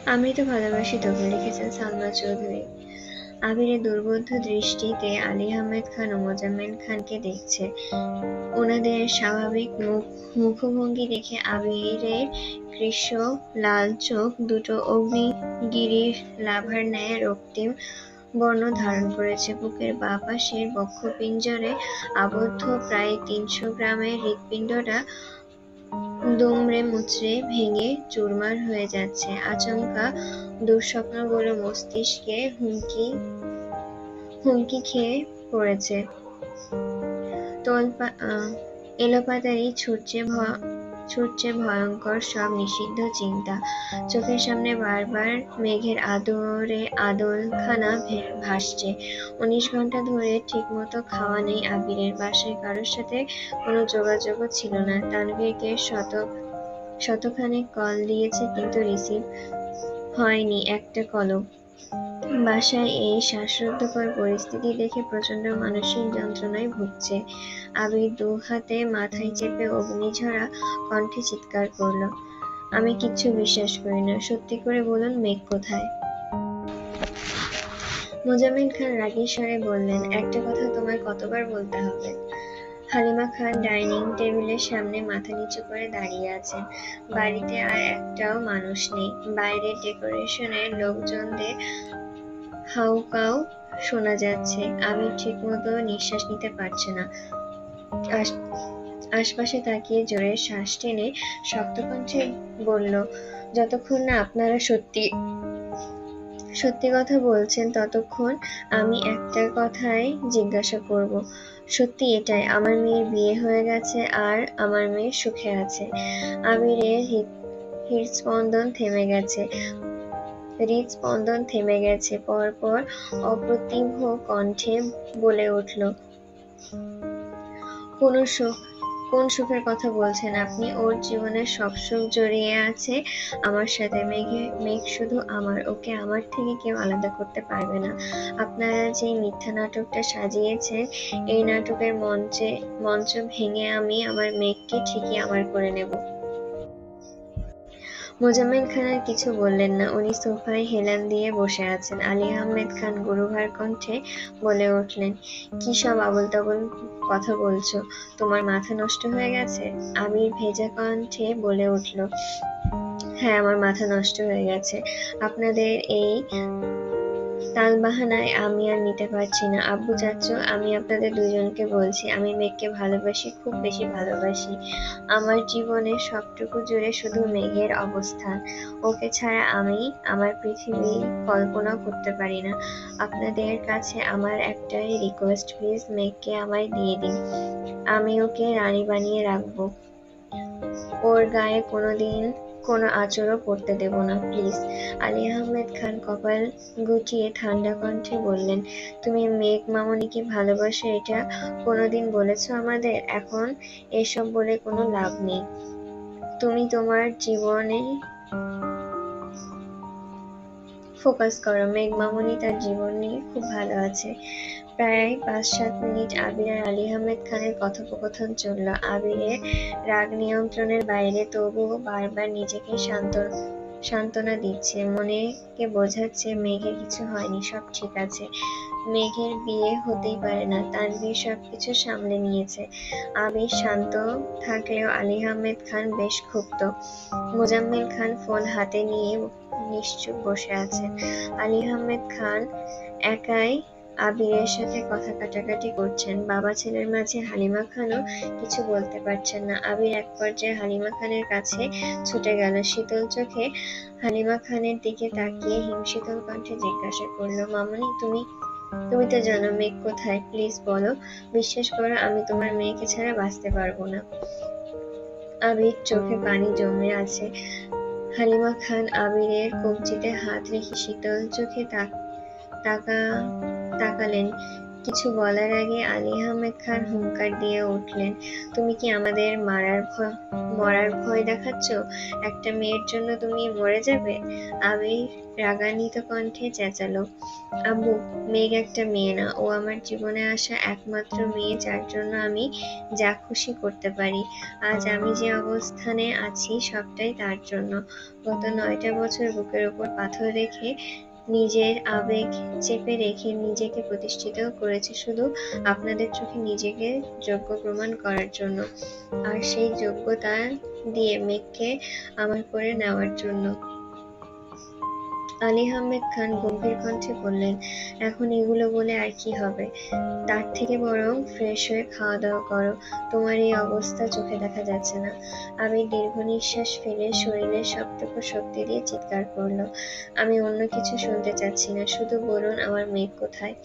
আমি তো ভালোবাসি তোকে, লিখেছেন সালমা চৌধুরী। আবিরের দুর্বোধ্য দৃষ্টিতে আলী আহমেদ খান ও মোজাম্মেল খানকে দেখছে। ওনাদের স্বাভাবিক মুখভঙ্গি দেখে আবিরের কৃষ্ণ লাল চোখ দুটো অগ্নিগিরির লাভার ন্যায় রক্তিম বর্ণ ধারণ করেছে। বুকের বাঁ পাশের বক্ষপিঞ্জরে আবদ্ধ প্রায় ৩০০ গ্রামের হৃৎপিণ্ডটা দুমড়ে মুচড়ে ভেঙে চুরমার হয়ে যাচ্ছে। আচমকা দুঃস্বপ্নগুলো মস্তিষ্কে হুমকি খেয়ে পড়েছে। এলোপাতাড়ি ছুটছে ভয়ঙ্কর সব নিষিদ্ধ চিন্তা। চোখের সামনে বারবার মেঘের আদলখানা ভাসছে। ১৯ ঘন্টা ধরে ঠিকমতো খাওয়া নেই আবিরের। বাসায় কারোর সাথে কোনো যোগাযোগও ছিল না। তানভীরকে শতখানেক কল দিয়েছে, কিন্তু রিসিভ হয়নি একটা কলও। বাসায় এই শ্বাসরুদ্ধকর পরিস্থিতি দেখে প্রচণ্ড মানসিক যন্ত্রণায় ভুগছে। আবির ২ হাতে মাথায় চেপে অগ্নিঝরা কণ্ঠে চিৎকার করল, আমি কিচ্ছু বিশ্বাস করি না, সত্যি করে বলুন মেঘ কোথায়? মোজাম্মেল খান রাগী স্বরে বললেন, একটা কথা তোমায় কতবার বলতে হবে? হালিমা খান ডাইনিং টেবিলের সামনে মাথা নিচু করে দাঁড়িয়ে আছেন। বাড়িতে আর একটাও মানুষ নেই। বাইরের ডেকোরেশনের লোকজনদের হাউকাউ শোনা যাচ্ছে। আবির ঠিকমতো নিঃশ্বাস নিতে পারছে না। আশপাশে তাকিয়ে জোরে শ্বাস টেনে শক্ত কণ্ঠে বলল, যতক্ষণ না আপনারা সত্যি কথা বলছেন ততক্ষণ আমি একটা কথাই জিজ্ঞাসা করব। সত্যি এটাই, আমার মেয়ের বিয়ে হয়ে গেছে আর আমার মেয়ে সুখে আছে? আবিরের হৃদস্পন্দন থেমে গেছে। পরপর অপ্রতিভ কণ্ঠে বলে উঠল, কোন সুখের কথা বলছেন আপনি? ওর জীবনের সব সুখ জড়িয়ে আছে আমার সাথে। মেঘ শুধু আমার, ওকে আমার থেকে কেউ আলাদা করতে পারবে না। আপনারা যে মিথ্যা নাটকটা সাজিয়েছেন, এই নাটকের মঞ্চ ভেঙে আমি আমার মেঘকে ঠিকই আমার করে নেব। মোজাম্মেল খান আর কিছু বললেন না। উনি সোফায় হেলান দিয়ে বসে আছেন। আলী আহমেদ খান গুরুভার কণ্ঠে বলে উঠলেন, কি সব আবোল-তাবোল কথা বলছো? তোমার মাথা নষ্ট হয়ে গেছে? আবির ভেজা কণ্ঠে বলে উঠল, হ্যাঁ, আমার মাথা নষ্ট হয়ে গেছে। আপনাদের এই তালবাহানায় আমি আর নিতে পারছি না। আব্বু চাচ্চু, আমি আপনাদের দুজনকে বলছি, আমি মেঘকে ভালোবাসি, খুব বেশি ভালোবাসি। আমার জীবনের সবটুকু জুড়ে শুধু মেঘের অবস্থান। ওকে ছাড়া আমি আমার পৃথিবী কল্পনাও করতে পারি না। আপনাদের কাছে আমার একটাই রিকোয়েস্ট, প্লিজ মেঘকে আমায় দিয়ে দিন। আমি ওকে রানী বানিয়ে রাখবো। ওর গায়ে কোনোদিন কোনো আঁচড়ও পড়তে দেব না, প্লিজ। আলী আহমেদ খান কপাল গুটিয়ে ঠান্ডা কণ্ঠে বললেন, তুমি মেঘ মামুনিকে ভালোবাসো এটা কোনোদিন বলেছো আমাদের? এখন এসব বলে কোনো লাভ নেই। তুমি তোমার জীবনে ফোকাস করো। মেঘ মামুনি তার জীবন নিয়ে খুব ভালো আছে। প্রায় ৫-৭ মিনিট আবির আর আলী আহমেদ খানের কথোপকথন চলল। আবিরের রাগ নিয়ন্ত্রণের বাইরে, তবুও বারবার নিজেকে সান্ত্বনা দিচ্ছে, মনেকে বোঝাচ্ছে মেঘের কিছু হয়নি, সব ঠিক আছে। মেঘের বিয়ে হতেই পারে না, তানভীর সবকিছু সামলে নিয়েছে। আবির শান্ত থাকলেও আলী আহমেদ খান বেশ ক্ষুব্ধ। মোজাম্মেল খান ফোন হাতে নিয়ে নিশ্চুপ বসে আছেন। আলী আহমেদ খান একাই আবিরের সাথে কথা কাটাকাটি করছেন। বাবা ছেলের মাঝে হালিমা খানও কিছু বলতে পারছেন না। আবির এক পর্যায়ে হালিমা খানের কাছে ছুটে গেল। শীতল চোখে হালিমা খানের দিকে তাকিয়ে হিমশীতল কণ্ঠে জিজ্ঞাসা করল, মামুনি, তুমি তো জানো মেঘ কোথায়? প্লিজ বলো। বিশ্বাস করো, আমি তোমার মেয়েকে ছাড়া বাঁচতে পারবো না। আবির চোখে পানি জমে আছে। হালিমা খান আবিরের কবজিতে হাত রেখে শীতল চোখে তাকালেন। কিছু বলার আগে আলী আহমেদ খান হুঙ্কার দিয়ে উঠলেন, তুমি কি আমাদের মরার ভয় দেখাচ্ছ? একটা মেয়ের জন্য তুমি মরে যাবে? আবির রাগান্বিত কণ্ঠে চেঁচালো, আব্বু, মেঘ একটা মেয়ে না, ও আমার জীবনে আসা একমাত্র মেয়ে, যার জন্য আমি যা খুশি করতে পারি। আজ আমি যে অবস্থানে আছি সবটাই তার জন্য। গত 9টা বছর বুকের ওপর পাথর রেখে, নিজের আবেগ চেপে রেখে নিজেকে প্রতিষ্ঠিত করেছি শুধু আপনাদের চোখে নিজেকে যোগ্য প্রমাণ করার জন্য, আর সেই যোগ্যতা দিয়ে মেঘকে আমার করে নেওয়ার জন্য। আলী আহমেদ খান গম্ভীর কণ্ঠে বললেন, এখন এগুলো বলে আর কি হবে? তার থেকে বরং ফ্রেশ হয়ে খাওয়া দাওয়া করো, তোমার এই অবস্থা চোখে দেখা যাচ্ছে না। আমি দীর্ঘ নিঃশ্বাস ফেলে শরীরের সবটুকু শক্তি দিয়ে চিৎকার করলো, আমি অন্য কিছু শুনতে চাচ্ছি না, শুধু বলুন আমার মেঘ কোথায়?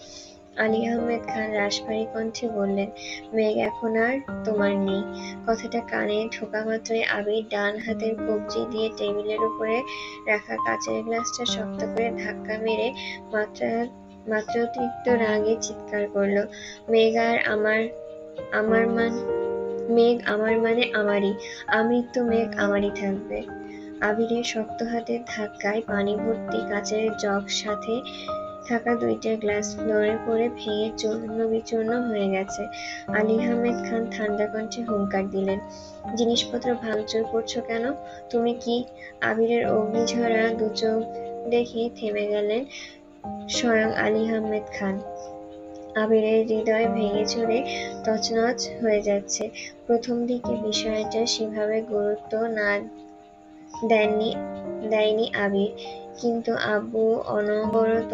আলী আহমেদ খান রাশভারী কণ্ঠে বললেন, মেঘ এখন আর তোমার নেই। কথাটা কানে ঢোকা মাত্রই আবির ডান হাতের কবজি দিয়ে টেবিলের উপরে রাখা কাচের গ্লাসটা শক্ত করে ধাক্কা মেরে মাত্রাতিরিক্ত রাগে চিৎকার করলো, মেঘ আর মেঘ আমার মানে আমারই, আমৃত্যু মেঘ আমারই থাকবে। আবিরের শক্ত হাতের ধাক্কায় পানি ভর্তি কাচের জগ সাথে থাকা 2টা গ্লাস ফ্লোরে পড়ে ভেঙে চূর্ণ বিচূর্ণ হয়ে গেছে। আলী আহমেদ খান ঠান্ডা কণ্ঠে হুঙ্কার দিলেন, জিনিসপত্র ভাঙচুর করছো কেন? তুমি কি? আবিরের অগ্নিঝরা দুচোখ দেখে থেমে গেলেন স্বয়ং আলী আহমেদ খান। আবিরের হৃদয় ভেঙে চুরে তছনছ হয়ে যাচ্ছে। প্রথম দিকে বিষয়টা সেভাবে গুরুত্ব না দেয়নি আবির, কিন্তু আব্বু অনবরত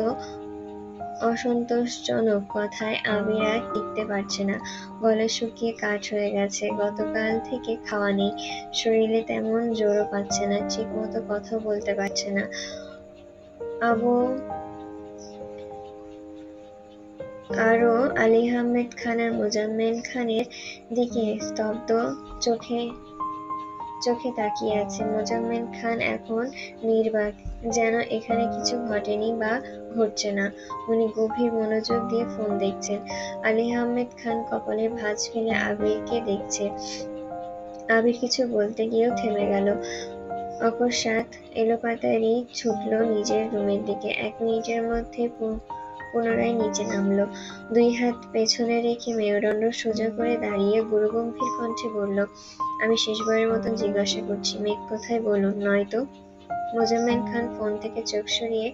অসন্তোষজনক কথায় আবির আর টিকতে পারছে না। গলা শুকিয়ে কাঠ হয়ে গেছে, গতকাল থেকে খাওয়া নেই, শরীরে তেমন জোরও পাচ্ছে না, ঠিক মতো কথা বলতে পারছে না। আরও আলী আহমেদ খান আর মোজাম্মেল খানের দিকে স্তব্ধ চোখে তাকিয়ে আছে। মোজাম্মেল খান এখন নির্বাক, যেন এখানে কিছু ঘটেনি বা ঘটছে না। উনি গভীর মনোযোগ দিয়ে ফোন দেখছেন। আলী আহমেদ খান কপালে ভাঁজ ফেলে আবিরকে দেখছে। আবির কিছু বলতে গিয়েও থেমে গেল। অকস্মাৎ এলোপাতাড়ি ছুটল নিজের রুমের দিকে। 1 মিনিটের মধ্যে পুনরায় নিচে নামল। 2 হাত পেছনে রেখে মেরুদণ্ড সোজা করে দাঁড়িয়ে গুরুগম্ভীর কণ্ঠে বলল, আমি শেষবারের মতন জিজ্ঞাসা করছি, মেঘ কোথায় বলুন, নয়তো? মোজাম্মেল খান ফোন থেকে চোখ সরিয়ে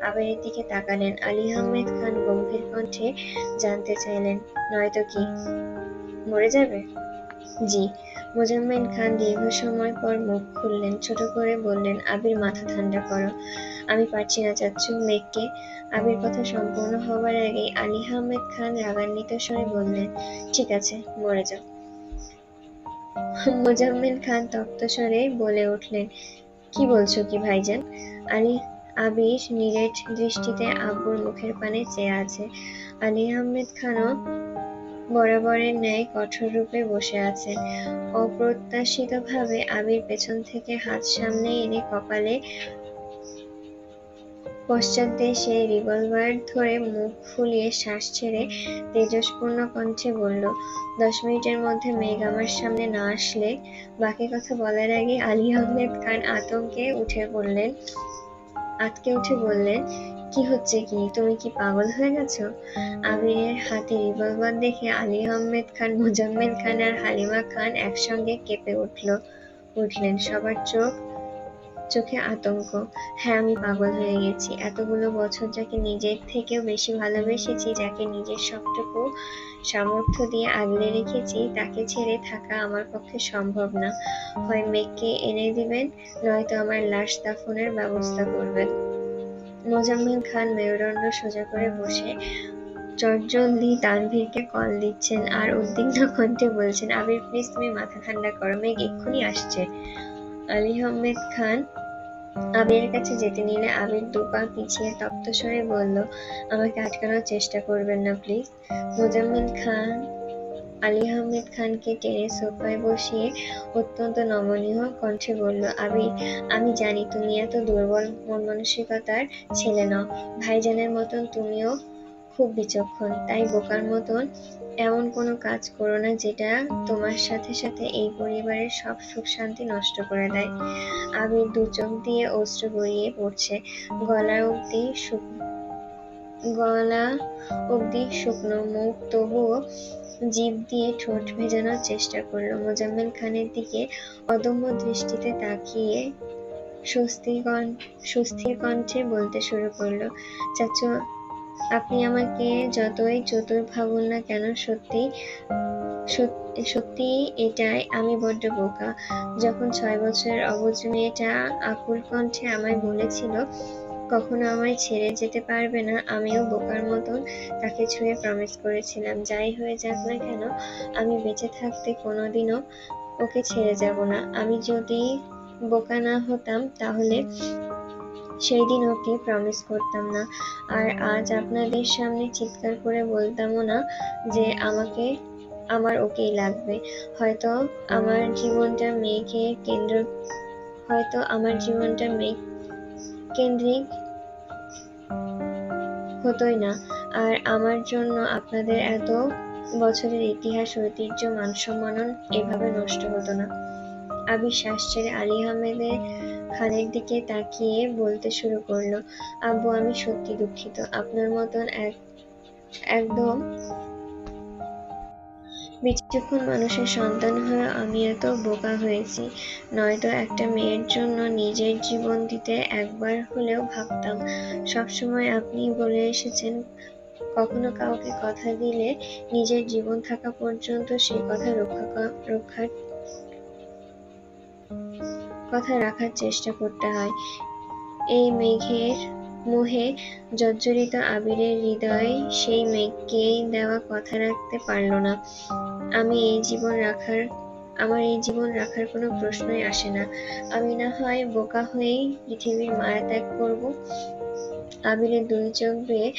আবিরের দিকে তাকালেন। আলী আহমেদ খান গম্ভীর কণ্ঠে জানতে চাইলেন, নয়তো কি? মরে যাবে? জি। মোজাম্মেল খান দীর্ঘ সময় পর মুখ খুললেন, ছোট করে বললেন, আবির, মাথা ঠান্ডা করো, আমি পারছি না চাচ্চু, মেঘকে। আবির কথা সম্পূর্ণ হবার আগেই আলী আহমেদ খান রাগান্বিত স্বরে বললেন, ঠিক আছে, মরে যাও। মোজাম্মেল খান তপ্ত স্বরে বলে উঠলেন, কি বলছো কি ভাইজান? আবির নিরেট দৃষ্টিতে আব্বুর মুখের পানে চেয়ে আছে। আলী আহমেদ খানও বরাবরের ন্যায় কঠোর রূপে বসে আছেন। অপ্রত্যাশিতভাবে আবির পেছন থেকে হাত সামনে এনে কপালে পশ্চাৎদেশে রিভলভার ধরে মুখ ফুলিয়ে শ্বাস ছেড়ে তেজস্পূর্ণ কণ্ঠে বলল, 10 মিনিটের মধ্যে মেঘ আমার সামনে না আসলে। বাকি কথা বলার আগে আলী আহমেদ খান আতকে উঠে বললেন, কি হচ্ছে কি? তুমি কি পাগল হয়ে গেছো? আবিরের হাতে রিভলভার দেখে আলী আহমেদ খান, মোজাম্মেল খান আর হালিমা খান একসঙ্গে কেঁপে উঠলেন। সবার চোখে আতঙ্ক। হ্যাঁ, আমি পাগল হয়ে গেছি। এতগুলো বছর যাকে নিজের থেকেও বেশি ভালোবেসেছি, যাকে নিজের সবটুকু সামর্থ্য দিয়ে আগলে রেখেছি, তাকে ছেড়ে থাকা আমার পক্ষে সম্ভব না। হয় মেঘকে এনে দিবেন, নয়তো আমার লাশ দাফনের ব্যবস্থা করবেন। মোজাম্মেল খান মেরুদণ্ড সোজা করে বসে চটজলদি তানভীরকে কল দিচ্ছেন আর উদ্বিগ্ন কণ্ঠে বলছেন, আবির প্লিজ, তুমি মাথা ঠান্ডা করো, মেঘ এক্ষুনি আসছে। আলী আহমেদ খান আবিরের কাছে যেতে নিলে আবির 2 পা পিছিয়ে তপ্ত স্বরে বলল, আমাকে আটকানোর চেষ্টা করবেন না প্লিজ। মোজাম্মেল খান আলী আহমেদ খানকে টেনে সোফায় বসিয়ে অত্যন্ত নমনীয় কণ্ঠে বলল, আবির, আমি জানি তুমি এত দুর্বল মন মানসিকতার ছেলে নও। ভাইজানের মতন তুমিও খুব বিচক্ষণ, তাই বোকার মতন এমন কোনো কাজ করো না যেটা তোমার সাথে সাথে এই পরিবারের সব সুখ শান্তি নষ্ট করে দেয়। আবির দু চোখ দিয়ে অশ্রু গড়িয়ে পড়ছে, গলা অব্দি শুকনো মুখ, তবুও জিভ দিয়ে ঠোঁট ভেজানোর চেষ্টা করলো। মোজাম্মেল খানের দিকে অদম্য দৃষ্টিতে তাকিয়ে সুস্থির কণ্ঠে বলতে শুরু করলো, চাচু, আপনি আমাকে যতই চতুর ভাবুন না কেন, সত্যি এটাই আমি বড্ড বোকা। যখন 6 বছরের অবুঝ মেয়েটা আকুল কণ্ঠে আমায় বলেছিল কখনো আমায় ছেড়ে যেতে পারবে না, আমিও বোকার মতন তাকে ছুঁয়ে প্রমিস করেছিলাম, যাই হয়ে যাক না কেন আমি বেঁচে থাকতে কোনোদিনও ওকে ছেড়ে যাব না। আমি যদি বোকা না হতাম তাহলে সেই দিন ওকে প্রমিস করতাম না, আর আজ আপনাদের সামনে চিৎকার করে বলতামও না যে আমার ওকেই লাগবে। হয়তো আমার জীবনটা মেয়ে কেন্দ্রিক হতোই না, আর আমার জন্য আপনাদের এত বছরের ইতিহাস, ঐতিহ্য, মান সম্মানন এভাবে নষ্ট হতো না। আবির শ্বাস ছেড়ে আলী আহমেদ খানের দিকে তাকিয়ে বলতে শুরু করলো, আব্বু, আমি সত্যি দুঃখিত। আপনার মতন একদম বিচক্ষণ মানুষের সন্তান হয়ে আমি এত বোকা হয়েছি, নয়তো একটা মেয়ের জন্য নিজের জীবন দিতে একবার হলেও ভাবতাম। সবসময় আপনি বলে এসেছেন কখনো কাউকে কথা দিলে নিজের জীবন থাকা পর্যন্ত সেই কথা রাখার চেষ্টা করতে হয়। এই মোহে জর্জরিত আবিরের হৃদয় সেই মেঘকেই দেওয়া কথা রাখতে পারল না। আমার এই জীবন রাখার কোনো প্রশ্নই আসে না। আমি না হয় বোকা হয়েই পৃথিবীর মায়া ত্যাগ করব। আবিরের দুই চোখ বেয়ে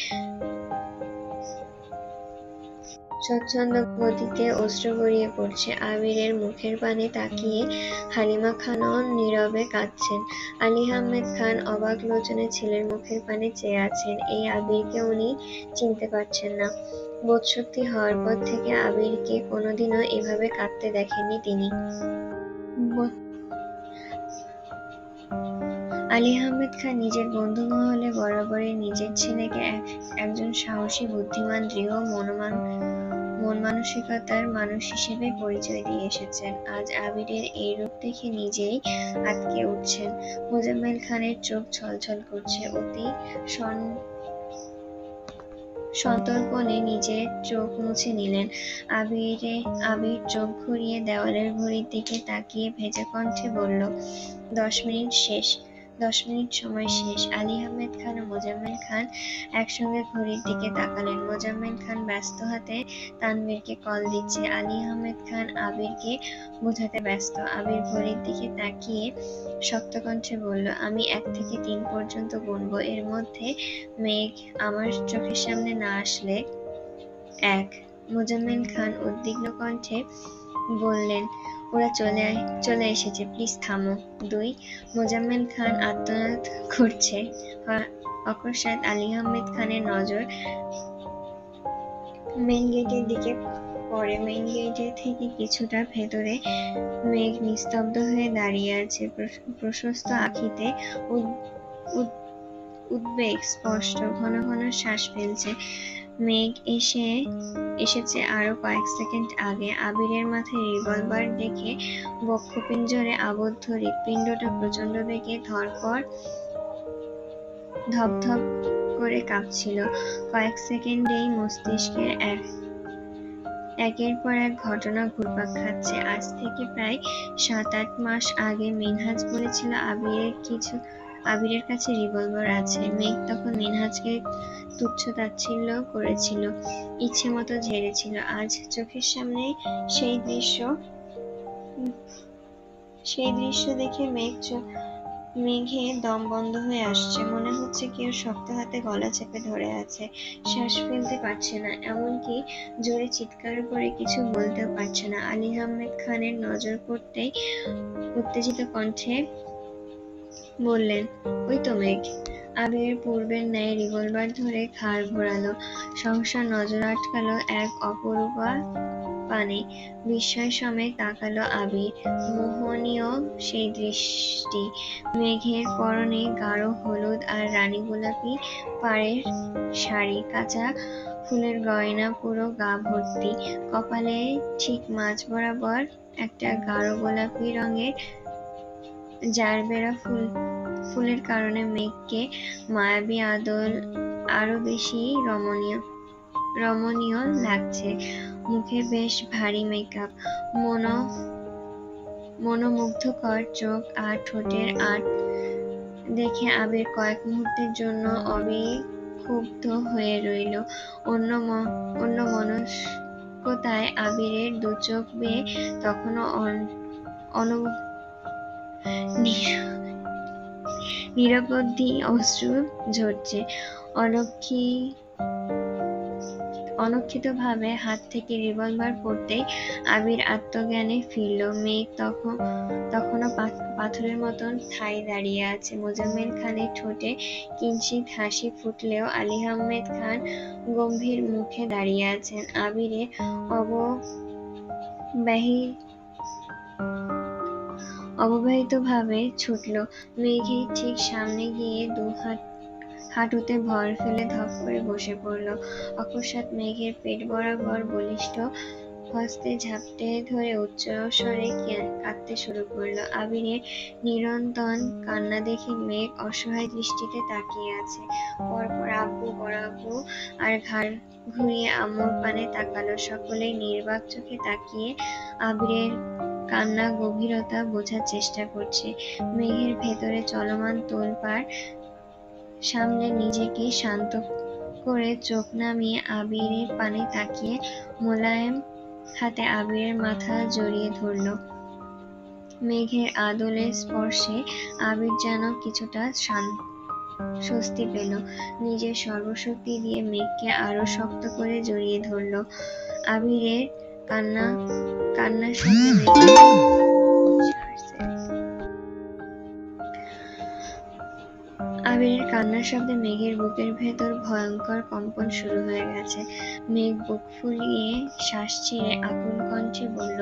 স্বচ্ছন্দ গতিতে অশ্রু গড়িয়ে পড়ছে। আবিরের মুখের পানে তাকিয়ে হালিমা খানও নীরবে কাঁদছেন। আলী আহমেদ খান অবাক লোচনে ছেলের মুখের পানে চেয়ে আছেন। এই আবিরকে উনি চিনতে পারছেন না। বোধশক্তি হওয়ার পর থেকে আবিরকে কোনোদিনও এভাবে কাঁদতে দেখেননি তিনি। আলী আহমেদ খান নিজের বন্ধু মহলে বরাবরই নিজের ছেলেকে একজন সাহসী, বুদ্ধিমান, দৃঢ় মন মানসিকতার মানুষ হিসেবে পরিচয় দিয়ে এসেছেন। আজ আবিরের এই রূপ দেখে নিজেই আঁতকে উঠছেন। মোজাম্মেল খানের চোখ ছলছল করছে। অতি সন্তর্পণে নিজের চোখ মুছে নিলেন। আবির চোখ ঘুরিয়ে দেওয়ালের ঘড়ির দিকে তাকিয়ে ভেজা কণ্ঠে বলল, 10 মিনিট সময় শেষ। আলী আহমেদ খান ও মোজাম্মেল খান একসঙ্গে ঘড়ির দিকে তাকালেন। মোজাম্মেল খান ব্যস্ত হাতে তানভীরকে কল দিচ্ছে। আলী আহমেদ খান আবিরকে বোঝাতে ব্যস্ত। আবির ঘড়ির দিকে তাকিয়ে শক্ত কণ্ঠে বলল, আমি 1 থেকে 3 পর্যন্ত গুনব, এর মধ্যে মেঘ আমার চোখের সামনে না আসলে। 1। মোজাম্মেল খান উদ্বিগ্ন কণ্ঠে বললেন, ওরা চলে এসেছে, প্লিজ থামো। 2। মোজাম্মেল খান আর্তনাদ করছে। অকস্মাৎ আলী আহমেদ খানের নজর মেইন গেটের দিকে পড়ে। মেইন গেটের থেকে কিছুটা ভেতরে মেঘ নিস্তব্ধ হয়ে দাঁড়িয়ে আছে। প্রশস্ত আঁখিতে উদ্বেগ স্পষ্ট। ঘন ঘন শ্বাস ফেলছে। মেঘ এসেছে আরো কয়েক সেকেন্ড আগে। আবিরের মাথায় রিভলভার দেখে বক্ষপিঞ্জরে আবদ্ধ হৃৎপিণ্ডটা প্রচণ্ড বেগে ধপধপ করে কাঁপছিল। কয়েক সেকেন্ডেই মস্তিষ্কে একের পর এক ঘটনা ঘুরপাক খাচ্ছে। আজ থেকে প্রায় 7-8 মাস আগে মিনহাজ বলেছিল আবিরের কাছে রিভলভার আছে। মেঘ তখন মিনহাজকে তুচ্ছ-তাচ্ছিল্য করেছিল, ইচ্ছে মতো ঝেড়েছিল। আজ চোখের সামনে সেই দৃশ্য দেখে মেঘে দম বন্ধ হয়ে আসছে। মনে হচ্ছে কেউ শক্ত হাতে গলা চেপে ধরে আছে। শ্বাস ফেলতে পারছে না, এমনকি জোরে চিৎকার করে কিছু বলতেও পারছে না। আলী আহমেদ খানের নজর পড়তেই উত্তেজিত কণ্ঠে বললেন, ওই তো মেঘ। আবির পূর্বের ন্যায় রিভলভার ধরে ঘাড় ঘোরালো। সহসা নজর আটকালো এক অপরূপা পানে। বিস্ময় সমেত তাকালো আবির। মোহনীয় সেই দৃষ্টি। মেঘের পরনে গাঢ় হলুদ আর রানী গোলাপি পাড়ের শাড়ি, কাঁচা ফুলের গয়না পুরো গা ভর্তি। কপালে ঠিক মাঝ বরাবর একটা গাঢ় গোলাপি রঙের জারবেরা ফুলের কারণে মেঘকে মায়াবী আদল আরো বেশি রমণীয় লাগছে। মুখে বেশ ভারী মেকআপ, মনোমুগ্ধকর চোখ আর ঠোঁটের আর্ট দেখে আবির কয়েক মুহূর্তের জন্য অবিক্ষুব্ধ হয়ে রইল। অন্যমনস্কতায় আবিরের দু চোখ বেয়ে তখনও নিরবধি অশ্রু ঝরছে। অনক্ষিতভাবে হাত থেকে রিভলভার পড়তেই আবির আত্মজ্ঞানে ফিরল। মেঘ তখনও পাথরের মতন ঠায় দাঁড়িয়ে আছে। মোজাম্মেল খানের ঠোঁটে কিঞ্চিৎ হাসি ফুটলেও আলী আহমেদ খান গম্ভীর মুখে দাঁড়িয়ে আছেন। আবিরে অববাহিতভাবে ছুটল। মেঘের ঠিক সামনে গিয়ে হাঁটুতে ভর ফেলে ধপ করে বসে পড়ল। অকস্মাৎ মেঘের পেট বরাবর বলিষ্ঠ হস্তে ঝাপটে ধরে উচ্চস্বরে কাঁদতে শুরু করল। আবিরের নিরন্তর কান্না দেখে মেঘ অসহায় দৃষ্টিতে তাকিয়ে আছে। পরপর আব্বু, বড় আব্বু আর ঘাড় ঘুরিয়ে আম্মুর পানে তাকালো। সকলেই নির্বাক চোখে তাকিয়ে আবিরের কান্না গভীরতা বোঝার চেষ্টা করছে। মেঘের ভেতরে চলমান তোলপাড় সামলে নিজেকে শান্ত করে চোখ নামিয়ে আবিরের পানে তাকিয়ে মোলায়েম হাতে আবিরের মাথা জড়িয়ে ধরল। মেঘের আদলের স্পর্শে আবির যেন কিছুটা স্বস্তি পেল। নিজের সর্বশক্তি দিয়ে মেঘকে আরো শক্ত করে জড়িয়ে ধরল। আবিরের কান্নার শব্দে মেঘের বুকের ভেতর ভয়ঙ্কর কম্পন শুরু হয়ে গেছে। মেঘ বুক ফুলিয়ে শ্বাস ছেড়ে আকুল কণ্ঠে বলল,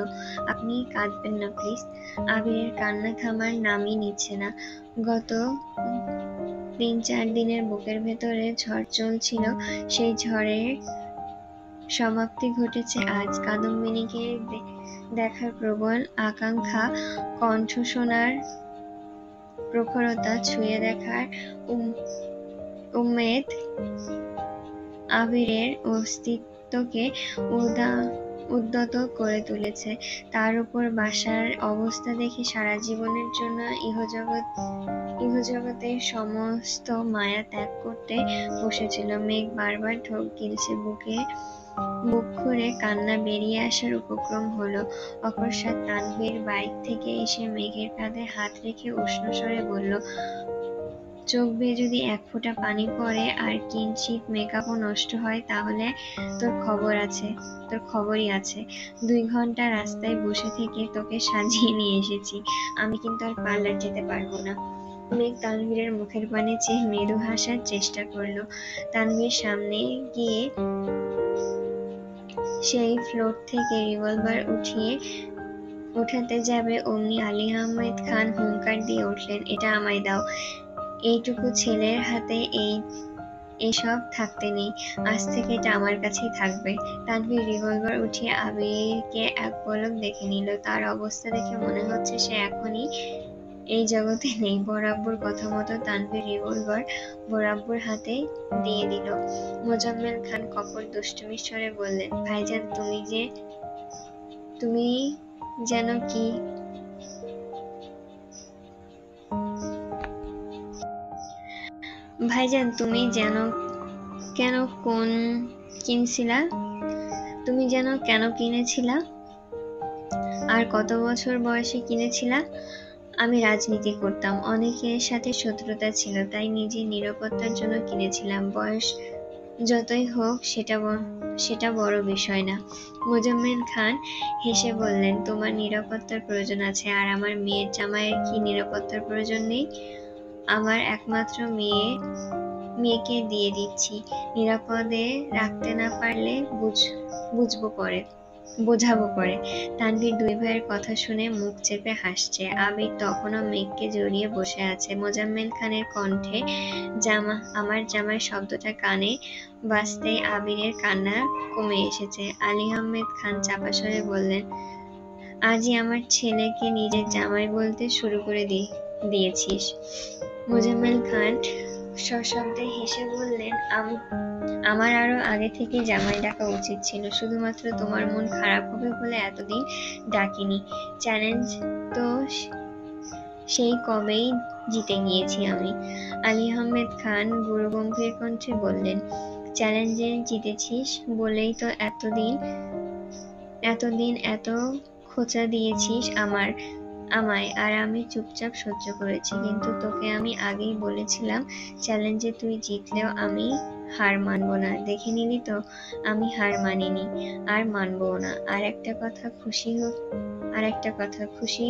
আপনি কাঁদবেন না প্লিজ। আবিরের কান্না থামার নামই নিচ্ছে না। গত 3-4 দিনের বুকের ভেতরে ঝড় চলছিল, সেই ঝড়ের সমাপ্তি ঘটেছে আজ। কাদম্বিনীকে দেখার প্রবল আকাঙ্ক্ষা, কণ্ঠ শোনার প্রখরতা, ছুঁয়ে দেখার উম্মেদ আবিরের অস্তিত্বকে উদ্যত করে তুলেছে। তার উপর বাসার অবস্থা দেখে সারা জীবনের জন্য ইহজগতের সমস্ত মায়া ত্যাগ করতে বসেছিল। মেঘ বারবার ঢোক গিলছে। বুক খুঁড়ে কান্না বেরিয়ে আসার উপক্রম হলো। অকস্মাৎ তানভীর বাইক থেকে এসে মেঘের কাঁধে হাত রেখে উষ্ণ স্বরে বলল, চোখ বেয়ে যদি 1 ফোঁটা পানি পড়ে আর কিঞ্চিৎ মেকআপও নষ্ট হয় তাহলে তোর খবরই আছে। 2 ঘন্টা রাস্তায় বসে থেকে তোকে সাজিয়ে নিয়ে এসেছি। আমি কিন্তু আর পার্লার যেতে পারবো না। মেঘ তানভীরের মুখের পানে চেয়ে মৃদু হাসার চেষ্টা করলো। তানভীর সামনে গিয়ে সেই ফ্লোর থেকে রিভলভার উঠাতে যাবে অমনি আলী আহমেদ খান হুঙ্কার দিয়ে উঠলেন, এটা আমায় দাও। এইটুকু ছেলের হাতে এসব থাকতে নেই। আজ থেকে এটা আমার কাছেই থাকবে। তানভীর রিভলভার উঠিয়ে আবিরকে এক পলক দেখে নিল। তার অবস্থা দেখে মনে হচ্ছে সে এখনই এই জগতে নেই। বরাব্বুর কথা মতো তানভীর রিভলভার বরাব্বুর হাতে দিয়ে দিল। মোজাম্মেল খান কপট দুষ্টুমির স্বরে বললেন, ভাইজান তুমি যেন কি ভাইজান তুমি যেন কেন কিনেছিলা? আর কত বছর বয়সে কিনেছিলা? আমি রাজনীতি করতাম, অনেকের সাথে শত্রুতা ছিল, তাই নিজের নিরাপত্তার জন্য কিনেছিলাম। যতই হোক সেটা বড় বিষয় না। মোজাম্মেল খান হেসে বললেন, তোমার নিরাপত্তার প্রয়োজন আছে, আর আমার মেয়ের জামাইয়ের কি নিরাপত্তার প্রয়োজন নেই? আমার একমাত্র মেয়েকে দিয়ে দিচ্ছি, নিরাপদে রাখতে না পারলে বোঝাবো পরে। তানভীর দুই ভাইয়ের কথা শুনে মুখ চেপে হাসছে। আবির তখনও মেঘকে জড়িয়ে বসে আছে। মোজাম্মেল খানের কণ্ঠে আমার জামাই শব্দটা কানে বাজতেই আবিরের কান্না কমে এসেছে। আলী আহমেদ খান চাপা স্বরে বললেন, আজই আমার ছেলেকে নিজের জামাই বলতে শুরু করে দিয়েছিস। মোজাম্মেল খান সশব্দে হেসে বললেন, আমার আরো আগে থেকে জামাই ডাকা উচিত ছিল, শুধুমাত্র তোমার মন খারাপ হবে বলে এতদিন ডাকিনি। চ্যালেঞ্জ তো সেই কবেই জিতে গিয়েছি আমি। আলী আহমেদ খান গুরুগম্ভীর কণ্ঠে বললেন, চ্যালেঞ্জে জিতেছিস বলেই তো এতদিন এত খোঁচা দিয়েছিস আমায়, আর আমি চুপচাপ সহ্য করেছি। কিন্তু তোকে আমি আগেই বলেছিলাম, চ্যালেঞ্জে তুই জিতলেও আমি হার মানব না। দেখে নিলি তো, আমি হার মানিনি, আর মানবও না। আর একটা কথা, খুশি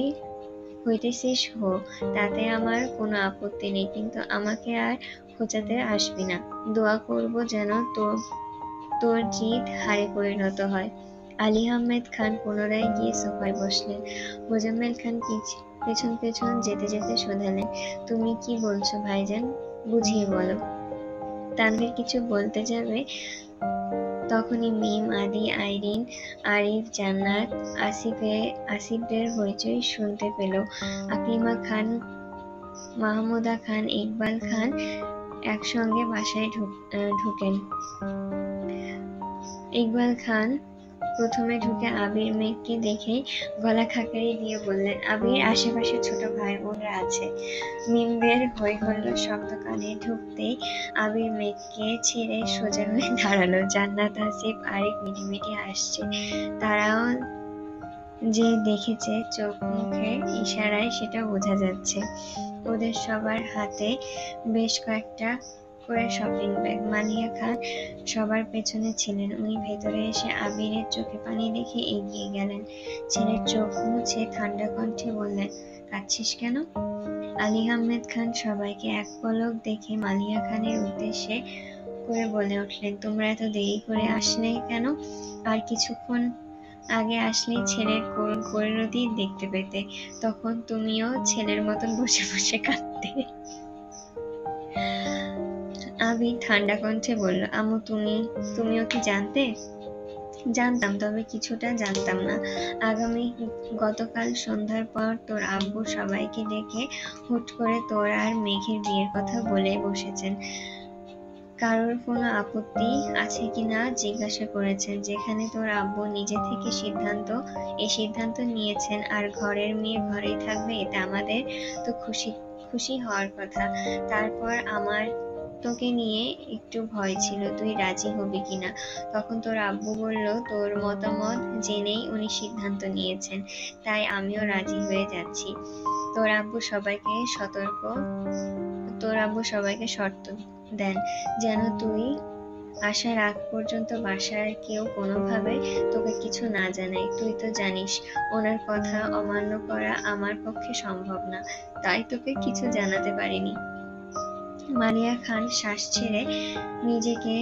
হইতেছিস হো, তাতে আমার কোনো আপত্তি নেই, কিন্তু আমাকে আর খোঁচাতে আসবি না। দোয়া করব যেন তোর জিত হারে পরিণত হয়। আলী আহমেদ খান পুনরায় গিয়ে সোফায় বসলেন। মোজাম্মেল খান পেছন পেছন যেতে যেতে শোধালেন, তুমি কি বলছো ভাইজান, বুঝিয়ে বলো। তানভীর কিছু বলতে যাবে, তখনই মিম, আদি, আইরিন, আরিফ, জান্নাত, আসিফদের হইচই শুনতে পেল। আকলিমা খান, মাহমুদা খান, ইকবাল খান একসঙ্গে বাসায় ঢুকেন। ইকবাল খান প্রথমে ঢুকে আবির মেঘকে দেখেই গলা খাকারি দিয়ে বললেন, আবির, আশেপাশে ছোট ভাই বোনরা আছে। মিমদের হই হল্লোর শব্দ কানে ঢুকতেই আবির মেঘকে ছেড়ে সোজা হয়ে দাঁড়ালো। জান্নাত, আসিফ, আরিফ মিটিমিটি আসছে। তারাও যে দেখেছে চোখ মুখের ইশারায় সেটা বোঝা যাচ্ছে। ওদের সবার হাতে বেশ কয়েকটা করে শপিং ব্যাগ। মালিয়া খান সবার পেছনে ছিলেন। উনি ভেতরে এসে আবিরের চোখে পানি দেখে এগিয়ে গেলেন। ছেলের চোখ মুছে ঠান্ডা কণ্ঠে বললেন, কাঁদছিস কেন? আলী আহমেদ খান সবাইকে এক পলক দেখে মালিয়া খানের উদ্দেশ্যে করে বলে উঠলেন, তোমরা এত দেরি করে আসলে কেন? আর কিছুক্ষণ আগে আসলেই ছেলের করুণ পরিণতি দেখতে পেতে, তখন তুমিও ছেলের মতন বসে বসে কাঁদতে। আবির ঠান্ডা কণ্ঠে বলল, আম্মু, তুমিও কি জানতে? জানতাম, তবে কিছুটা জানতাম না। গতকাল সন্ধ্যার পর তোর আব্বু সবাইকে ডেকে হুট করে তোর আর মেঘের বিয়ের কথা বলে বসেছেন। কারোর কোনো আপত্তি আছে কিনা জিজ্ঞাসা করেছেন। যেখানে তোর আব্বু নিজে থেকে সিদ্ধান্ত নিয়েছেন, আর ঘরের মেয়ে ঘরেই থাকবে, এতে আমাদের তো খুশি হওয়ার কথা। তারপর আমার তোকে নিয়ে একটু ভয় ছিল তুই রাজি হবি কিনা। তখন তোর আব্বু বলল, তোর মতামত জেনেই উনি সিদ্ধান্ত নিয়েছেন, তাই আমিও রাজি হয়ে যাচ্ছি। তোর আব্বু সবাইকে শর্ত দেন, যেন তুই আসার আগ পর্যন্ত বাসার কেউ কোনোভাবে তোকে কিছু না জানায়। তুই তো জানিস ওনার কথা অমান্য করা আমার পক্ষে সম্ভব না, তাই তোকে কিছু জানাতে পারিনি। মালিয়া খান শ্বাস ছেড়ে নিজেকে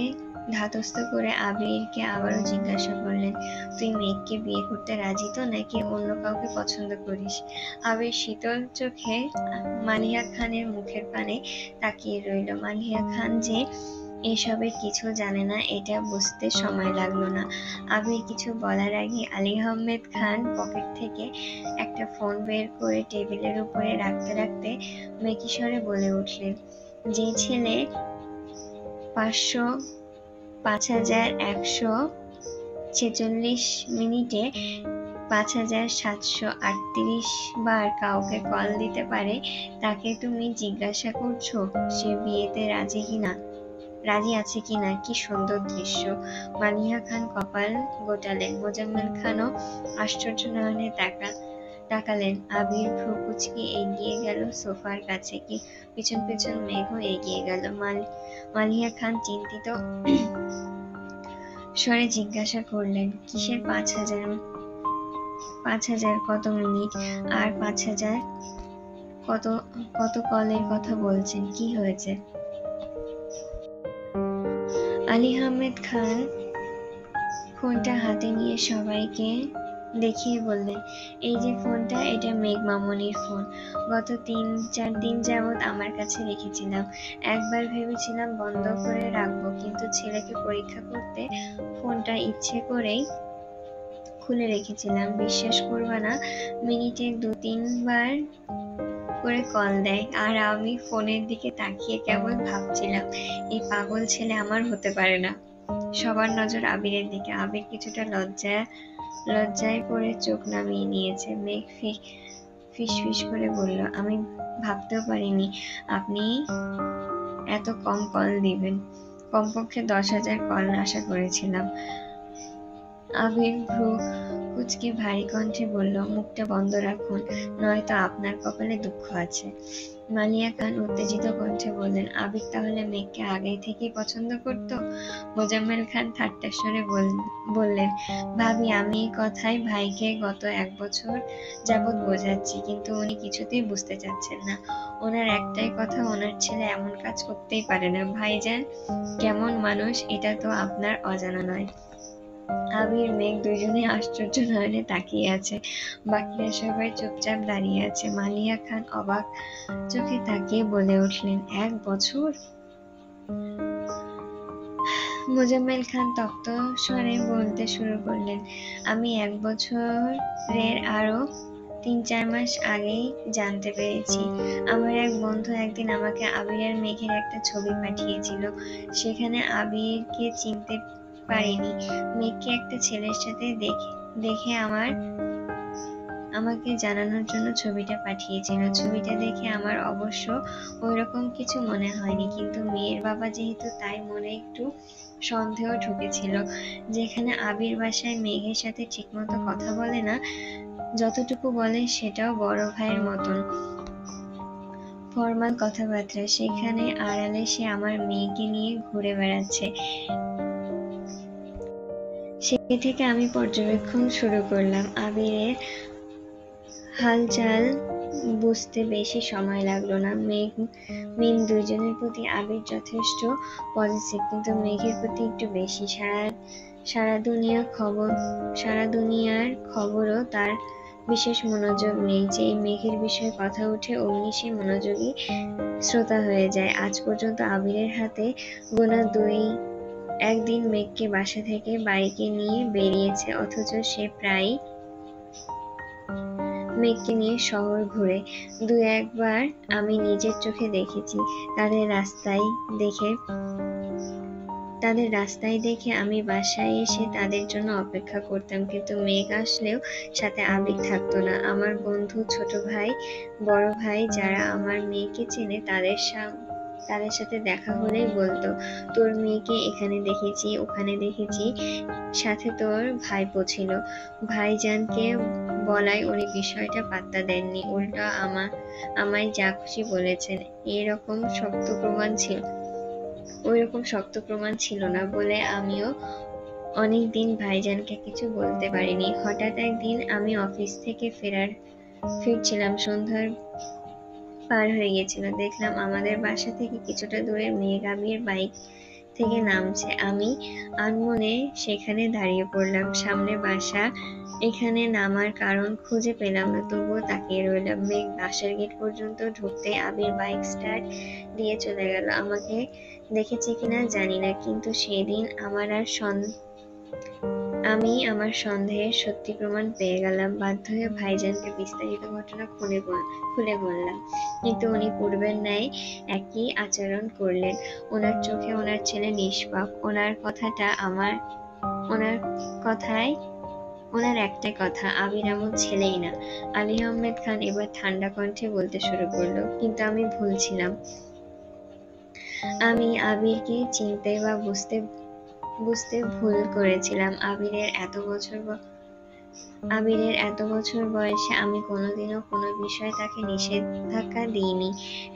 ধাতস্থ করে আবিরকে আবারও জিজ্ঞাসা করলেন, তুই মেঘকে বিয়ে করতে রাজি তো, নাকি অন্য কাউকে পছন্দ করিস? আবির শীতল চোখে মালিয়া খানের মুখের পানে তাকিয়ে রইল। মালিয়া খান যে এসবের কিছু জানে না এটা বুঝতে সময় লাগলো না। আবির কিছু বলার আগে আলী আহমেদ খান পকেট থেকে একটা ফোন বের করে টেবিলের উপরে রাখতে রাখতে মেকি স্বরে বলে উঠলেন, যে ছেলে ৫,১৪৬ মিনিটে ৫,৭৩৮ বার কাউকে কল দিতে পারে, তাকে তুমি জিজ্ঞাসা করছো সে বিয়েতে রাজি আছে কিনা। কি সুন্দর দৃশ্য! মালিহা খান কপাল গোটালেন। মোজাম্মেল খানও আশ্চর্য নয়নে তাকালেন। আবির ভ্রু কুচকে এগিয়ে গেল সোফার কাছে, কি পিছন পিছন মেঘও এগিয়ে গেল। মালিয়া খান চিন্তিত স্বরে জিজ্ঞাসা করলেন, কিসের 5,000? 5,000 কত মিনিট? আর 5,000 কত কত কলের কথা বলছেন? কি হয়েছে? আলী আহমেদ খান ফোনটা হাতে নিয়ে সবাইকে দেখিয়ে বললেন, এই যে ফোনটা, এটা মেঘ মামনির ফোন। গত 3-4 দিন যাবৎ আমার কাছে রেখেছিলাম। একবার ভেবেছিলাম বন্ধ করে রাখবো, কিন্তু ছেলেকে পরীক্ষা করতে ফোনটা ইচ্ছে করেই খুলে রেখেছিলাম। বিশ্বাস করবা না, মিনিটে 2-3 বার করে কল দেয়, আর আমি ফোনের দিকে তাকিয়ে কেবল ভাবছিলাম, এই পাগল ছেলে আমার হতে পারে না। সবার নজর আবিরের দিকে। আবির কিছুটা লজ্জায় পড়ে চোখ নামিয়ে নিয়েছে। মেঘ ফিসফিস করে বলল, আমি ভাবতেও পারিনি আপনি এত কম কল দিবেন। কমপক্ষে 10,000 কল আশা করেছিলাম। আবির ভ্রু কুচকে ভারী কণ্ঠে বলল, মুখটা বন্ধ রাখুন, নয়তো আপনার কপালে দুঃখ আছে। মালিয়া খান উত্তেজিত কণ্ঠে বললেন, আবির তাহলে মেঘকে আগে থেকেই পছন্দ করত? মোজাম্মেল খান ঠাট্টা স্বরে বললেন, ভাবি, আমি এই কথাই ভাইকে গত 1 বছর যাবৎ বোঝাচ্ছি, কিন্তু উনি কিছুতেই বুঝতে চাচ্ছেন না। ওনার একটাই কথা, ওনার ছেলে এমন কাজ করতেই পারে না। ভাইজান কেমন মানুষ এটা তো আপনার অজানা নয়। আবির মেঘ দুজনে আশ্চর্য নয়নে তাকিয়ে আছে। বাকিরা সবাই চুপচাপ দাঁড়িয়ে আছে। মালিয়া খান অবাক চোখে তাকিয়ে বলে উঠলেন, 1 বছর? মোজাম্মেল খান তপ্ত স্বরে বলতে শুরু করলেন, আমি 1 বছরের আরো 3-4 মাস আগেই জানতে পেরেছি। আমার এক বন্ধু একদিন আমাকে আবির আর মেঘের একটা ছবি পাঠিয়েছিল। সেখানে আবিরকে চিনতে পারিনি, মেঘকে একটা ছেলের সাথে দেখে আমাকে জানানোর জন্য ছবিটা পাঠিয়েছিল। ছবিটা দেখে আমার অবশ্য ওইরকম কিছু মনে হয়নি, কিন্তু মেয়ের বাবা যেহেতু, তাই মনে একটু সন্দেহ ঢুকেছিল। যেখানে আবির বাসায় মেঘের সাথে ঠিকমতো কথা বলে না, যতটুকু বলে সেটাও বড় ভাইয়ের মতন ফরমাল কথাবার্তা, সেখানে আড়ালে সে আমার মেয়েকে নিয়ে ঘুরে বেড়াচ্ছে। সেই থেকে আমি পর্যবেক্ষণ শুরু করলাম। আবিরের হালচাল বুঝতে বেশি সময় লাগলো না। মিম দুইজনের প্রতি আবির যথেষ্ট পজিটিভ, কিন্তু মেঘের প্রতি একটু বেশি। সারা দুনিয়ার খবরও তার বিশেষ মনোযোগ নেই। যেই মেঘের বিষয়ে কথা ওঠে, অমনি সে মনোযোগী শ্রোতা হয়ে যায়। আজ পর্যন্ত আবিরের হাতে গোনা 2-1 দিন মেঘকে বাসা থেকে বাইকে নিয়ে বেরিয়েছে, অথচ সে প্রায়ই মেঘকে নিয়ে শহর ঘুরে। 2-1 বার আমি নিজের চোখে দেখেছি। তাদের রাস্তায় দেখে আমি বাসায় এসে তাদের জন্য অপেক্ষা করতাম, কিন্তু মেঘ আসলেও সাথে আবির থাকতো না। আমার বন্ধু, ছোট ভাই, বড় ভাই যারা আমার মেয়েকে চেনে, তাদের সাথে দেখা হলেই বলতো, তোর মেয়েকে এখানে দেখেছি, ওখানে দেখেছি, সাথে তোর ভাইপো ছিল। ভাইজানকে বলায় উনি বিষয়টা পাত্তা দেননি, উল্টো আমায় যা খুশি বলেছেন। ওইরকম শক্ত প্রমাণ ছিল না বলে আমিও অনেকদিন ভাইজানকে কিছু বলতে পারিনি। হঠাৎ একদিন আমি অফিস থেকে ফিরছিলাম, সন্ধ্যার পার হয়ে গেছিল। দেখলাম আমাদের বাসা থেকে কিছুটা দূরে মেঘ আবির বাইক থেকে নামছে। আমি আনমনে সেখানে দাঁড়িয়ে পড়লাম। সামনে বাসা, এখানে নামার কারণ খুঁজে পেলাম না, তবুও তাকিয়ে রইলাম। মেঘ বাসার গেট পর্যন্ত ঢুকতে আবির বাইক স্টার্ট দিয়ে চলে গেল। আমাকে দেখেছে কিনা জানি না, কিন্তু সেদিন আমি আমার সন্দেহের সত্যি প্রমাণ পেয়ে গেলাম। বাধ্য হয়ে ভাইজানকে বিস্তারিত ঘটনা খুলে বললাম, কিন্তু উনি পূর্বের ন্যায় একই আচরণ করলেন। ওনার চোখে ওনার ছেলে নিষ্পাপ। ওনার একটাই কথা, আবির এমন ছেলেই না। আলী আহমেদ খান এবার ঠান্ডা কণ্ঠে বলতে শুরু করলো, কিন্তু আমি ভুল ছিলাম। আমি আবিরকে চিনতে বা বুঝতে ভুল করেছিলাম। আবিরের এত বছর আবিরের এত বছর বয়সে আমি কোনোদিনও কোনো বিষয়ে তাকে নিষেধাজ্ঞা দিইনি।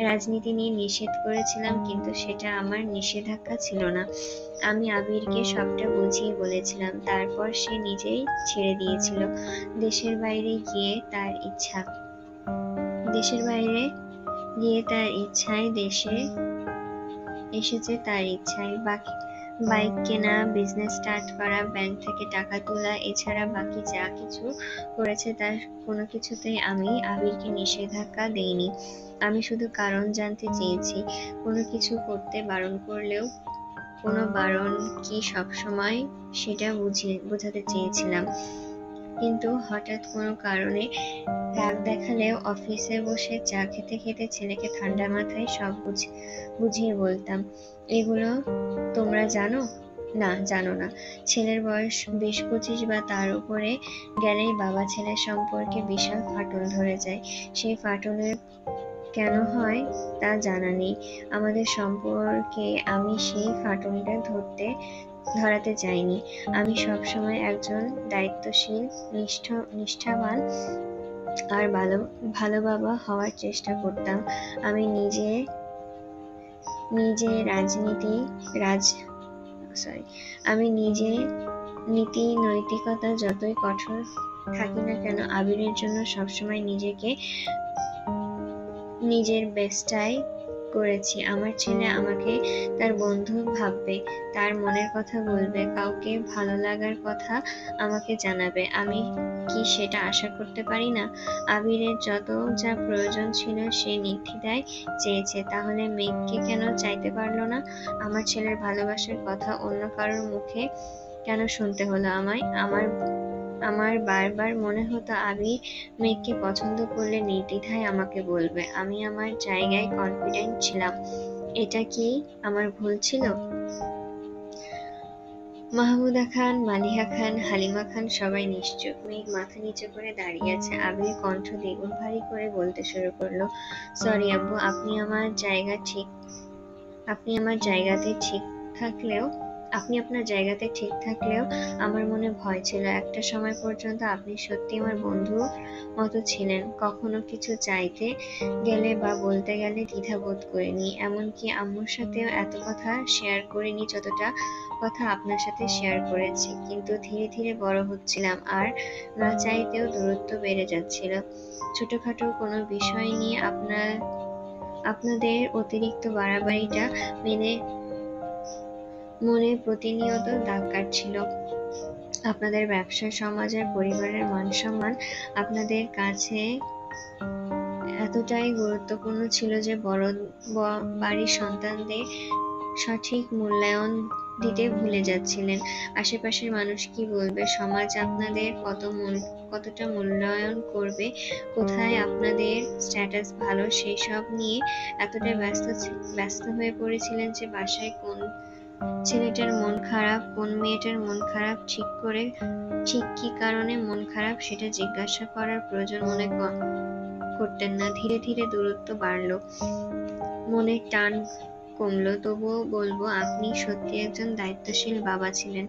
রাজনীতি নিয়ে নিষেধ করেছিলাম, কিন্তু সেটা আমার নিষেধাজ্ঞা ছিল না। আমি আবিরকে সবটা বুঝিয়ে বলেছিলাম, তারপর সে নিজেই ছেড়ে দিয়েছিল। দেশের বাইরে গিয়ে তার ইচ্ছায় দেশে এসেছে, তার ইচ্ছায়। বাইক কেনা, বিজনেস স্টার্ট করা, ব্যাংক থেকে টাকা তোলা, এছাড়া বাকি যা কিছু করেছে তার কোনো কিছুতেই আমি আবিরকে নিষেধাজ্ঞা দেইনি। আমি শুধু কারণ জানতে চেয়েছি। কোনো কিছু করতে বারণ করলেও কোনো বারণ কি সবসময়, সেটা বোঝাতে চেয়েছিলাম। কিন্তু হঠাৎ কোনো কারণে রাগ দেখালেও অফিসে বসে চা খেতে খেতে ছেলেকে ঠান্ডা মাথায় সব বুঝিয়ে বলতাম। এগুলো তোমরা জানো? না, জানো না। ছেলের বয়স 20-25 বা তার উপরে গেলেই বাবা ছেলের সম্পর্কে বিশাল ফাটল ধরে যায়। সেই ফাটলের কেন হয় তা জানা নেই আমাদের সম্পর্কে। আমি সেই ফাটলটা ধরাতে চাইনি। আমি সবসময় একজন দায়িত্বশীল, নিষ্ঠাবান আর ভালো বাবা হওয়ার চেষ্টা করতাম। আমি নিজে নীতি নৈতিকতা যতই কঠোর থাকি না কেন, আবিরের জন্য সবসময় নিজের বেস্টটাই করেছি। আমার ছেলে আমাকে তার বন্ধু ভাববে, তার মনের কথা বলবে, কাউকে ভালো লাগার কথা আমাকে জানাবে। আমি কি সেটা আশা করতে পারি না? আবিরের যত যা প্রয়োজন ছিল সে নির্দ্বিধায় চেয়েছে, তাহলে মেঘকে কেন চাইতে পারলো না? আমার ছেলের ভালোবাসার কথা অন্য কারোর মুখে কেন শুনতে হলো আমায়? আমার বারবার মনে হতো আবির মেঘকে পছন্দ করলে নির্দ্বিধায় আমাকে বলবে। আমি আমার জায়গায় কনফিডেন্ট ছিলাম। এটা কি আমার ভুল ছিল? মাহমুদা খান, মালিহা খান, হালিমা খান সবাই নিশ্চুপ। মেঘ মাথা নিচু করে দাঁড়িয়ে আছে। আবির কণ্ঠ দ্বিগুণ ভারী করে বলতে শুরু করলো, সরি আব্বু, আপনি আমার জায়গাতে ঠিক থাকলেও আমার মনে ভয় ছিল। একটা সময় পর্যন্ত আপনি সত্যি আমার বন্ধুর মতো ছিলেন। কখনো কিছু চাইতে গেলে বা বলতে গেলে দ্বিধা বোধ করিনি। এমনকি আম্মুর সাথেও এত কথা শেয়ার করিনি যতটা কথা আপনার সাথে শেয়ার করেছি। কিন্তু ধীরে ধীরে বড় হচ্ছিলাম, আর না চাইতেও দূরত্ব বেড়ে যাচ্ছিল। ছোটখাটো কোনো বিষয় নিয়ে আপনাদের অতিরিক্ত বাড়াবাড়িটা মনে প্রতিনিয়ত দাগ কাটছিল। আপনাদের ব্যবসা, সমাজ আর পরিবারের মান-সম্মান আপনাদের কাছে এতটাই গুরুত্বপূর্ণ ছিল যে বাড়ির সন্তানদের সঠিক মূল্যায়ন দিতে ভুলে যাচ্ছিলেন। আশেপাশের মানুষ কি বলবে, সমাজ আপনাদের কতটা মূল্যায়ন করবে, কোথায় আপনাদের স্ট্যাটাস ভালো, সেই সব নিয়ে এতটাই ব্যস্ত হয়ে পড়েছিলেন যে বাসায় কোন ছেলেটার মন খারাপ, কোন মেয়েটার মন খারাপ, ঠিক কি কারণে মন খারাপ সেটা জিজ্ঞাসা করার প্রয়োজন মনে করতেন না। ধীরে ধীরে দূরত্ব বাড়লো, মনের টান কমলো। তবুও বলবো, আপনি সত্যি একজন দায়িত্বশীল বাবা ছিলেন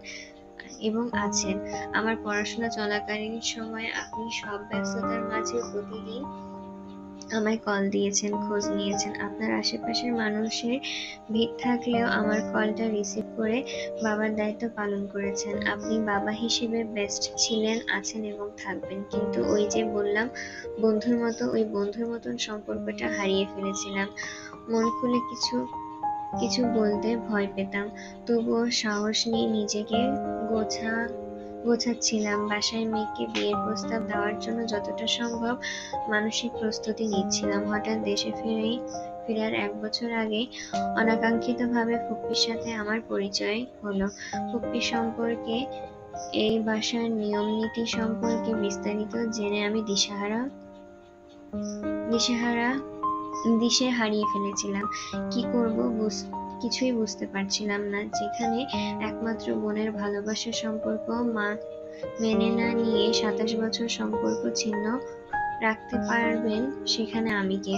এবং আছেন। আমার পড়াশোনা চলাকালীন সময়ে আপনি সব ব্যস্ততার মাঝে প্রতিদিন আমায় কল দিয়েছেন, খোঁজ নিয়েছেন। আপনার আশেপাশের মানুষের ভিড় থাকলেও আমার কলটা রিসিভ করে বাবার দায়িত্ব পালন করেছেন। আপনি বাবা হিসেবে বেস্ট ছিলেন, আছেন এবং থাকবেন। কিন্তু ওই যে বললাম, ওই বন্ধুর মতন সম্পর্কটা হারিয়ে ফেলেছিলাম। মন খুলে কিছু বলতে ভয় পেতাম, তবুও সাহস নিয়ে নিজেকে গোছাচ্ছিলাম। বাসায় মেয়েকে বিয়ের প্রস্তাব দেওয়ার জন্য যতটা সম্ভব মানসিক প্রস্তুতি নিচ্ছিলাম। হঠাৎ দেশে ফেরার 1 বছর আগে অনাকাঙ্ক্ষিতভাবে ফুপ্পির সাথে আমার পরিচয় হলো। ফুপ্পি সম্পর্কে, এই বাসার নিয়ম নীতি সম্পর্কে বিস্তারিত জেনে আমি দিশে হারিয়ে ফেলেছিলাম। কি করব কিছুই বুঝতে পারছিলাম না। যেখানে একমাত্র বোনের ভালোবাসার সম্পর্ক মেনে না নিয়ে 27 বছর সম্পর্ক ছিন্ন রাখতে পারবেন, সেখানে আমি কে?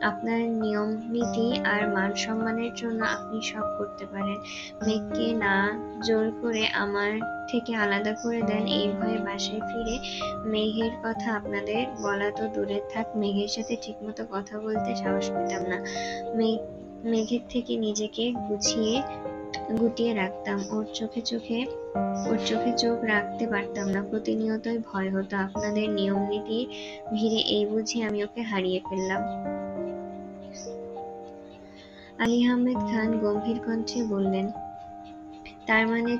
আপনার নিয়ম নীতি আর মান সম্মানের জন্য আপনি সব করতে পারেন। মেঘকে না জোর করে আমার থেকে আলাদা করে দেন এই ভয়ে বাসায় ফিরে মেঘের কথা আপনাদের বলা তো দূরের থাক, মেঘের সাথে ঠিকমতো কথা বলতে সাহস পেতাম না। মেঘের থেকে নিজেকে গুটিয়ে রাখতাম। ওর চোখে চোখ রাখতে পারতাম না। প্রতিনিয়তই ভয় হতো আপনাদের নিয়ম নীতির ভিড়ে এই বুঝি আমি ওকে হারিয়ে ফেললাম। আলী আহমেদ খান গম্ভীর কণ্ঠে বললেন, তার মানে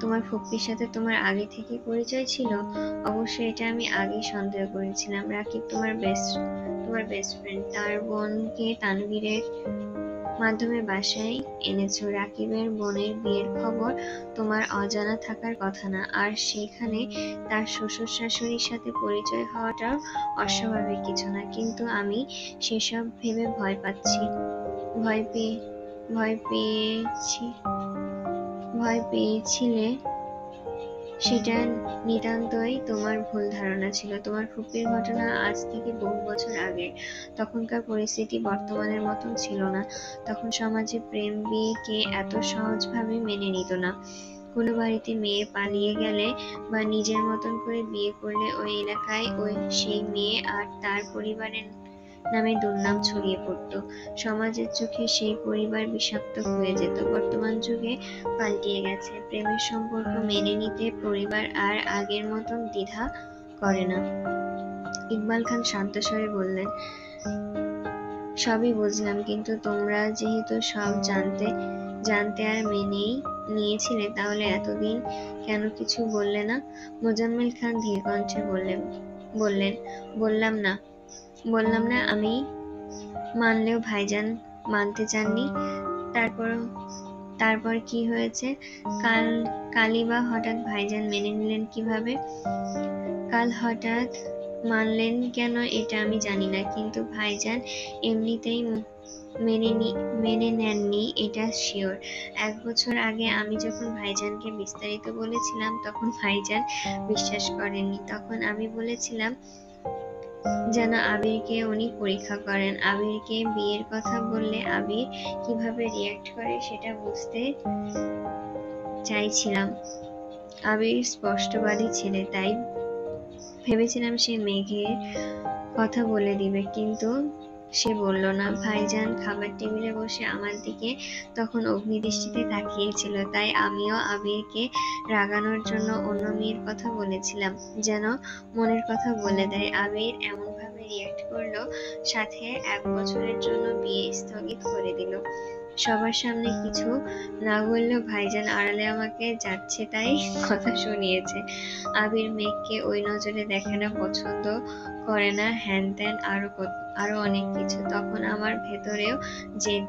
তোমার ফুপ্পির সাথে তোমার আগে থেকে পরিচয় ছিল? অবশ্য এটা আমি আগেই সন্দেহ করেছিলাম। রাকিব তোমার বেস্ট ফ্রেন্ড, তার বোনকে তানভীরের মাধ্যমে বাসায় এনেছো। রাকিবের বোনের বিয়ের খবর তোমার অজানা থাকার কথা না। আর সেখানে তার শ্বশুর শাশুড়ির সাথে পরিচয় হওয়াটাও অস্বাভাবিক কিছু না। কিন্তু আমি সেসব ভেবে ভয় পেয়েছিলে সেটা নিতান্তই তোমার ভুল ধারণা ছিল। তোমার ফুপ্পির ঘটনা আজ থেকে বহু বছর আগের। তখনকার পরিস্থিতি বর্তমানের মতন ছিল না। তখন সমাজে প্রেম বিয়েকে এত সহজভাবে মেনে নিত না। কোনো বাড়িতে মেয়ে পালিয়ে গেলে বা নিজের মতন করে বিয়ে করলে ওই এলাকায় সেই মেয়ে আর তার পরিবারের নামে দুর্নাম ছড়িয়ে পড়ত। সমাজের চোখে সেই পরিবার বিষাক্ত হয়ে যেত। বর্তমান যুগে পাল্টিয়ে গেছে। প্রেমের সম্পর্ক মেনে নিতে পরিবার আর আগের মতন দ্বিধা করে না। ইকবাল খান শান্ত স্বরে বললেন, সবই বুঝলাম, কিন্তু তোমরা যেহেতু সব জানতে আর মেনেই নিয়েছিলে, তাহলে এতদিন কেন কিছু বললে না? মোজাম্মেল খান ধীর কণ্ঠে বললেন, বললাম না আমি, মানলেও ভাইজান মানতে চাননি। তারপর কি হয়েছে? কালই বা হঠাৎ ভাইজান মেনে নিলেন কিভাবে? কাল হঠাৎ মানলেন কেন এটা আমি জানি না, কিন্তু ভাইজান এমনিতেই মেনে নেননি এটা শিওর। 1 বছর আগে আমি যখন ভাইজানকে বিস্তারিত বলেছিলাম তখন ভাইজান বিশ্বাস করেননি। তখন আমি বলেছিলাম যেন আবিরকে উনি পরীক্ষা করেন। আবিরকে বিয়ের কথা বললে আবির কিভাবে রিয়্যাক্ট করে সেটা বুঝতে চাইছিলাম। আবির স্পষ্টবাদী ছেলে, তাই ভেবেছিলাম সে মেঘের কথা বলে দিবে, কিন্তু সে বলল না। ভাইজান খাবার টেবিলে বসে আমার দিকে তখন অগ্নিদৃষ্টিতে তাকিয়েছিল, তাই আমিও আবিরকে রাগানোর জন্য অন্য মেয়ের কথা বলেছিলাম, যেন মনের কথা বলে দেয়। আবির এমনভাবে রিয়্যাক্ট করলো, সাথে 1 বছরের জন্য বিয়ে স্থগিত করে দিল। সবার সামনে কিছু না বললেও ভাইজান আড়ালে আমাকে যাচ্ছে তাই কথা শুনিয়েছে। আবির মেঘকে ওই নজরে দেখে না, পছন্দ করে না, হ্যান ত্যান আরো অনেক কিছু। তখন আমার ভেতরেও জেদ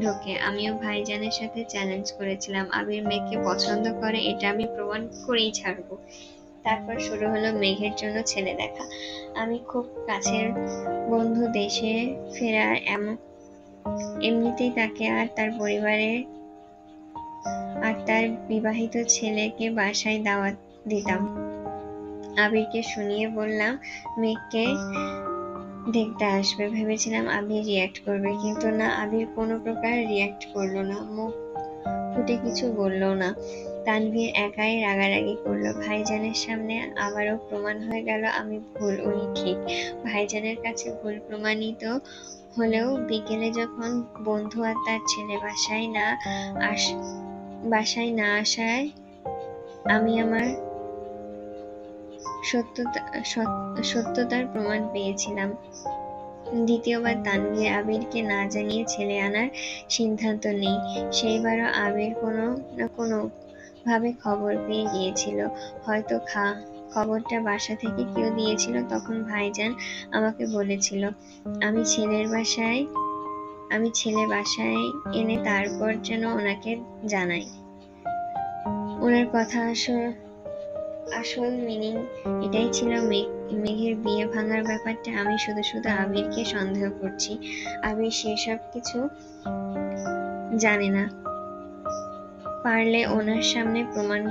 ঢোকে। আমিও ভাইজানের সাথে চ্যালেঞ্জ করেছিলাম, আবির মেঘকে পছন্দ করে এটা আমি প্রমাণ করেই ছাড়বো। তারপর শুরু হলো মেঘের জন্য ছেলে দেখা। আমি খুব কাছের বন্ধু দেশে ফেরার এমনিতেই তাকে আর তার পরিবারের আর তার বিবাহিত ছেলেকে বাসায় দাওয়াত দিতাম। আবিরকে শুনিয়ে বললাম মেঘকে দেখতে আসবে। ভেবেছিলাম আবির রিয়্যাক্ট করবে, কিন্তু না, আবির কোনো প্রকার রিয়্যাক্ট করলো না, মুখ ফুটে কিছু বললো না। তানভীর একাই রাগারাগি করলো। ভাইজানের সামনে আবারও প্রমাণ হয়ে গেল আমি ভুল, উনি ঠিক। ভাইজানের কাছে ভুল প্রমাণিত হলেও বিকেলে যখন বন্ধু আর তার ছেলে বাসায় না আসায় আমি আমার সত্যতার প্রমাণ পেয়েছিলাম। দ্বিতীয়বার তানভীর আবিরকে না জানিয়ে ছেলে আনার সিদ্ধান্ত নেই। সেইবারও আবির কোনো না কোনো ভাবে খবর পেয়ে গিয়েছিল। হয়তো খবরটা বাসা থেকে কেউ দিয়েছিল। তখন ভাইজান আমাকে বলেছিল আমি ছেলে বাসায় এনে তারপর যেন ওনাকে জানাই। ওনার কথা আসল মিনিং এটাই ছিল। মেঘের বিয়ে ভাঙার ব্যাপারটা আমি শুধু আবিরকে সন্দেহ করছি। আবির সেসব কিছু জানে না। পারলে ওনার সামনে প্রমাণ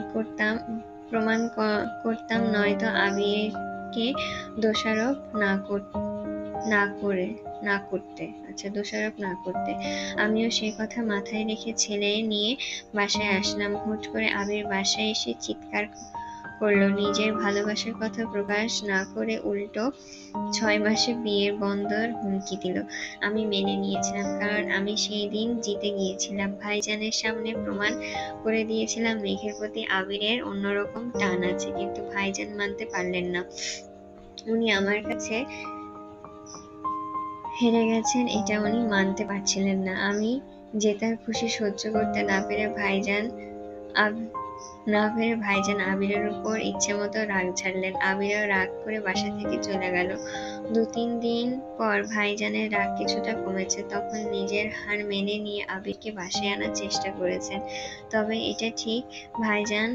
করতাম, নয়তো আবিরকে দোষারোপ না করতে, দোষারোপ না করতে। আমিও সেই কথা মাথায় রেখে ছেলে নিয়ে বাসায় আসলাম। হুট করে আবির বাসায় এসে চিৎকার করলো, নিজের ভালোবাসার কথা প্রকাশ না করে উল্টো 6 মাসে বিয়ের বন্দর হুমকি দিল। আমি মেনে নিয়েছিলাম, কারণ আমি সেই দিন জিতে গিয়েছিলাম। ভাইজানের সামনে প্রমাণ করে দিয়েছিলাম মেঘের প্রতি আবিরের অন্যরকম টান আছে। কিন্তু ভাইজান মানতে পারলেন না। উনি আমার কাছে হেরে গেছেন এটা উনি মানতে পারছিলেন না। আমি জেতার খুশি সহ্য করতে না পেরে ভাইজান আবিরের উপর ইচ্ছেমতো রাগ ঝাড়লেন। আবিরও রাগ করে বাসা থেকে চলে গেল। 2-3 দিন পর ভাইজানের রাগ কিছুটা কমেছে। তখন নিজের হার মেনে নিয়ে আবিরকে বাসায় আনার চেষ্টা করেছেন। তবে এটা ঠিক, ভাইজান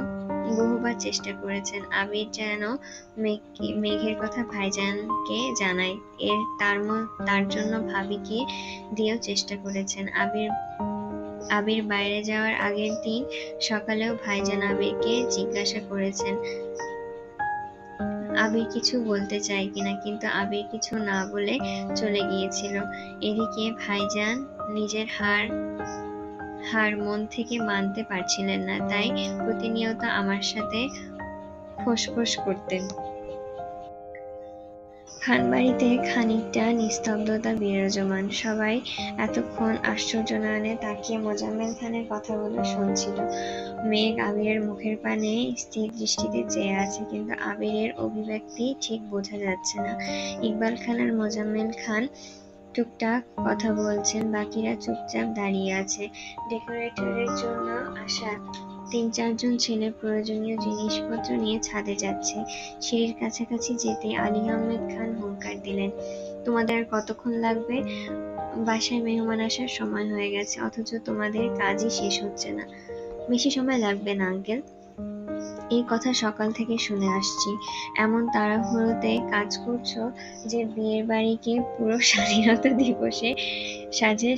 বহুবার চেষ্টা করেছেন আবির যেন মেঘের কথা ভাইজানকে জানায়। তার জন্য ভাবিকে দিয়েও চেষ্টা করেছেন। আবির বাইরে যাওয়ার আগের দিন সকালেও ভাইজান আবিরকে জিজ্ঞাসা করেছেন আবির কিছু বলতে চায় কিনা, কিন্তু আবির কিছু না বলে চলে গিয়েছিল। এদিকে ভাইজান নিজের হার মন থেকে মানতে পারছিলেন না, তাই প্রতিনিয়ত আমার সাথে ফোঁস করতেন। খানবাড়িতে খানিকটা নিস্তব্ধতা বিরাজমান। সবাই এতক্ষণ আশ্চর্য নয়নে তাকিয়ে মোজাম্মেল খানের কথাগুলো শুনছিল। মেঘ আবিরের মুখের পানে স্থির দৃষ্টিতে চেয়ে আছে, কিন্তু আবিরের অভিব্যক্তি ঠিক বোঝা যাচ্ছে না। ইকবাল খান আর মোজাম্মেল খান টুকটাক কথা বলছেন, বাকিরা চুপচাপ দাঁড়িয়ে আছে। ডেকোরেটরের জন্য আসা 3-4 জন ছেলে প্রয়োজনীয় জিনিসপত্র নিয়ে ছাদে যাচ্ছে। সিঁড়ির কাছাকাছি যেতে আলী আহমেদ খান হুঙ্কার দিলেন, তোমাদের আর কতক্ষণ লাগবে? বাসায় মেহমান আসার সময় হয়ে গেছে, অথচ তোমাদের কাজই শেষ হচ্ছে না। বেশি সময় লাগবে না আঙ্কেল, এই কথা সকাল থেকে শুনে আসছি। এমন তাড়াহুড়োতে কাজ করছো যে বিয়ের বাড়িকে পুরো স্বাধীনতা দিবসে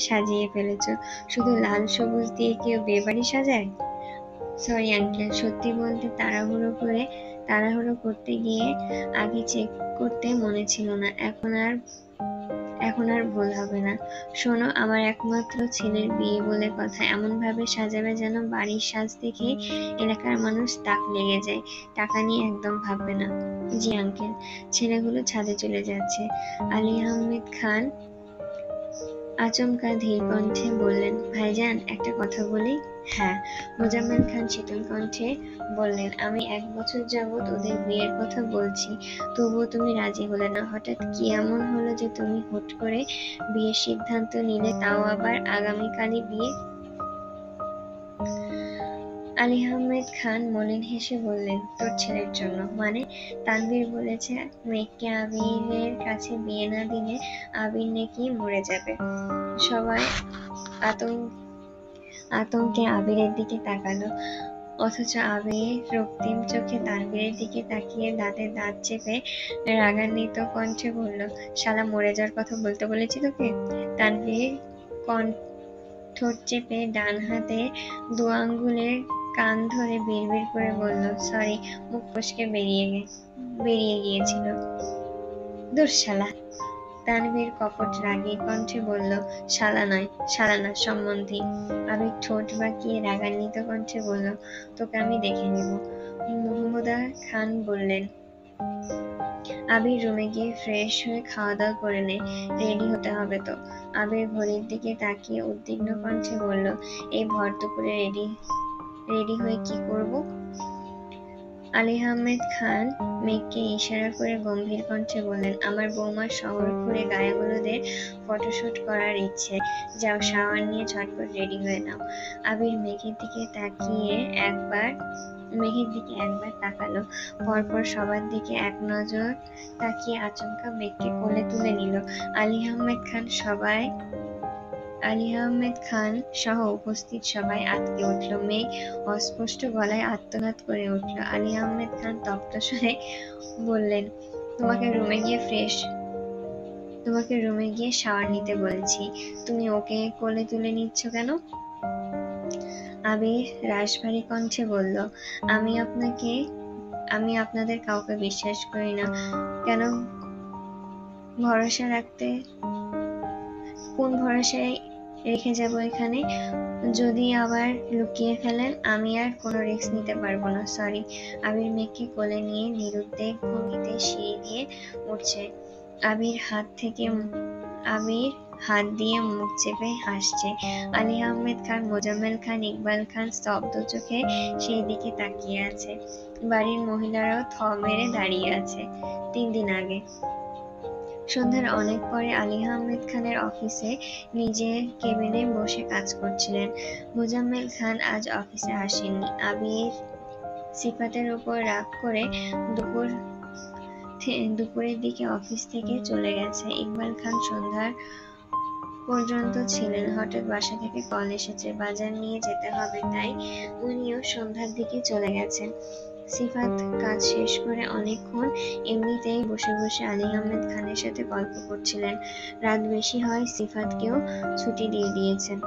সাজিয়ে ফেলেছো। শুধু লাল সবুজ দিয়ে কেউ বিয়ে বাড়ি সাজায়? সরি আঙ্কেল, সত্যি বলতে তাড়াহুড়ো করতে গিয়ে আগে চেক করতে মনে ছিল না। এখন আর ভুল হবে না। শোনো, আমার একমাত্র ছেলের বিয়ে বলে কথা, এমন ভাবে সাজাবে যেন বাড়ির সাজ দেখে এলাকার মানুষ তাক লেগে যায়। টাকা নিয়ে একদম ভাববে না। জি আঙ্কেল। ছেলেগুলো ছাদে চলে যাচ্ছে। আলী আহমেদ খান আচমকা ধীর কণ্ঠে বললেন, ভাইজান একটা কথা বলি? হ্যাঁ। মোজাম্মেল খান শীতল কণ্ঠে বললেন, আমি 1 বছর যাবৎ ওদের বিয়ের কথা বলছি, তবুও তুমি রাজি হলে না। হঠাৎ কি এমন হলো যে তুমি হুট করে বিয়ের সিদ্ধান্ত নিলে, তাও আবার আগামীকালই বিয়ে? আলী আহমেদ খান মলিন হেসে বললেন, তোর ছেলের জন্য। মানে? তানভীর বলেছে মেঘকে আবিরের কাছে বিয়ে না দিলে আবির নাকি মরে যাবে। সবাই আতঙ্কে আবিরের দিকে তাকালো, অথচ আবির রক্তিম চোখে তানভীরের দিকে তাকিয়ে দাঁতে দাঁত চেপে রাগান্বিত কণ্ঠে বলল, শালা মরে যাওয়ার কথা বলতে বলেছি তোকে? তানভীর ঠোঁট চেপে ডান হাতে 2 আঙ্গুলের কান ধরে বিড়বিড় করে বলল, সরি, মুখ ফসকে বেরিয়ে গিয়েছিল। ধুর শালা। তানভীর কপট রাগী কণ্ঠে বলল, শালা না, সম্বন্ধী। আবির ঠোঁট বাঁকিয়ে রাগান্বিত কণ্ঠে বলল, তোকে আমি দেখে নিব। মাহমুদা খান বললেন, আবির রুমে গিয়ে ফ্রেশ হয়ে খাওয়া দাওয়া করে নে, রেডি হতে হবে তো। আবির ঘড়ির দিকে তাকিয়ে উদ্বিগ্ন কণ্ঠে বলল, এই ভর দুপুরে রেডি হয়ে কি করব? আলী আহমেদ খান মেঘকে ইশারা করে গম্ভীর কণ্ঠে বললেন, আমার বৌমার শহর ঘুরে গায়ে হলুদের ফটোশুট করার ইচ্ছে। যাও, শাওয়ার নিয়ে ঝটপট রেডি হয়ে নাও। আবির মেঘের দিকে একবার তাকালো, পরপর সবার দিকে এক নজর তাকিয়ে আচমকা মেঘকে কোলে তুলে নিল। আলী আহমেদ খান সহ উপস্থিত সবাই আঁতকে উঠল। মেঘ অস্পষ্ট গলায় আর্তনাদ করে উঠল। আলী আহমেদ খান তপ্ত স্বরে বললেন, তোমাকে রুমে গিয়ে শাওয়ার নিতে বলেছি, তুমি ওকে কোলে তুলে নিচ্ছ কেন? আবির রাশভারী কণ্ঠে বলল, আমি আপনাদের কাউকে বিশ্বাস করি না। ভরসা রাখতে কোন ভরসায় রেখে যাব এখানে? যদি আবার লুকিয়ে ফেলেন, আমি আর কোনো রিস্ক নিতে পারবো না। সরি। আবির মেঘকে কোলে নিয়ে নিরুদ্বেগ ভঙ্গিতে সিঁড়ি দিয়ে উঠছে। আবির হাত দিয়ে মুখ চেপে হাসছে। আলী আহমেদ খান, মোজাম্মেল খান, ইকবাল খান স্তব্ধ চোখে সেই দিকে তাকিয়ে আছে। বাড়ির মহিলারাও থ মেরে দাঁড়িয়ে আছে। 3 দিন আগে সন্ধ্যার অনেক পরে আলী আহমেদ খানের অফিসে নিজের কেবিনে বসে কাজ করছিলেন। মোজাম্মেল খান আজ অফিসে আসেননি। আবির সিফাতের উপর রাগ করে দুপুরের দিকে অফিস থেকে চলে গেছে। ইকবাল খান সন্ধ্যার পর্যন্ত ছিলেন। হঠাৎ বাসা থেকে কল এসেছে, বাজার নিয়ে যেতে হবে, তাই উনিও সন্ধ্যার দিকে চলে গেছেন। সিফাত কাজ শেষ করে অনেকক্ষণ এমনিতেই বসে বসে আলী আহমেদ খানের সাথে গল্প করছিলেন। রাত বেশি হয়, সিফাতকেও ছুটি দিয়ে দিয়েছেন।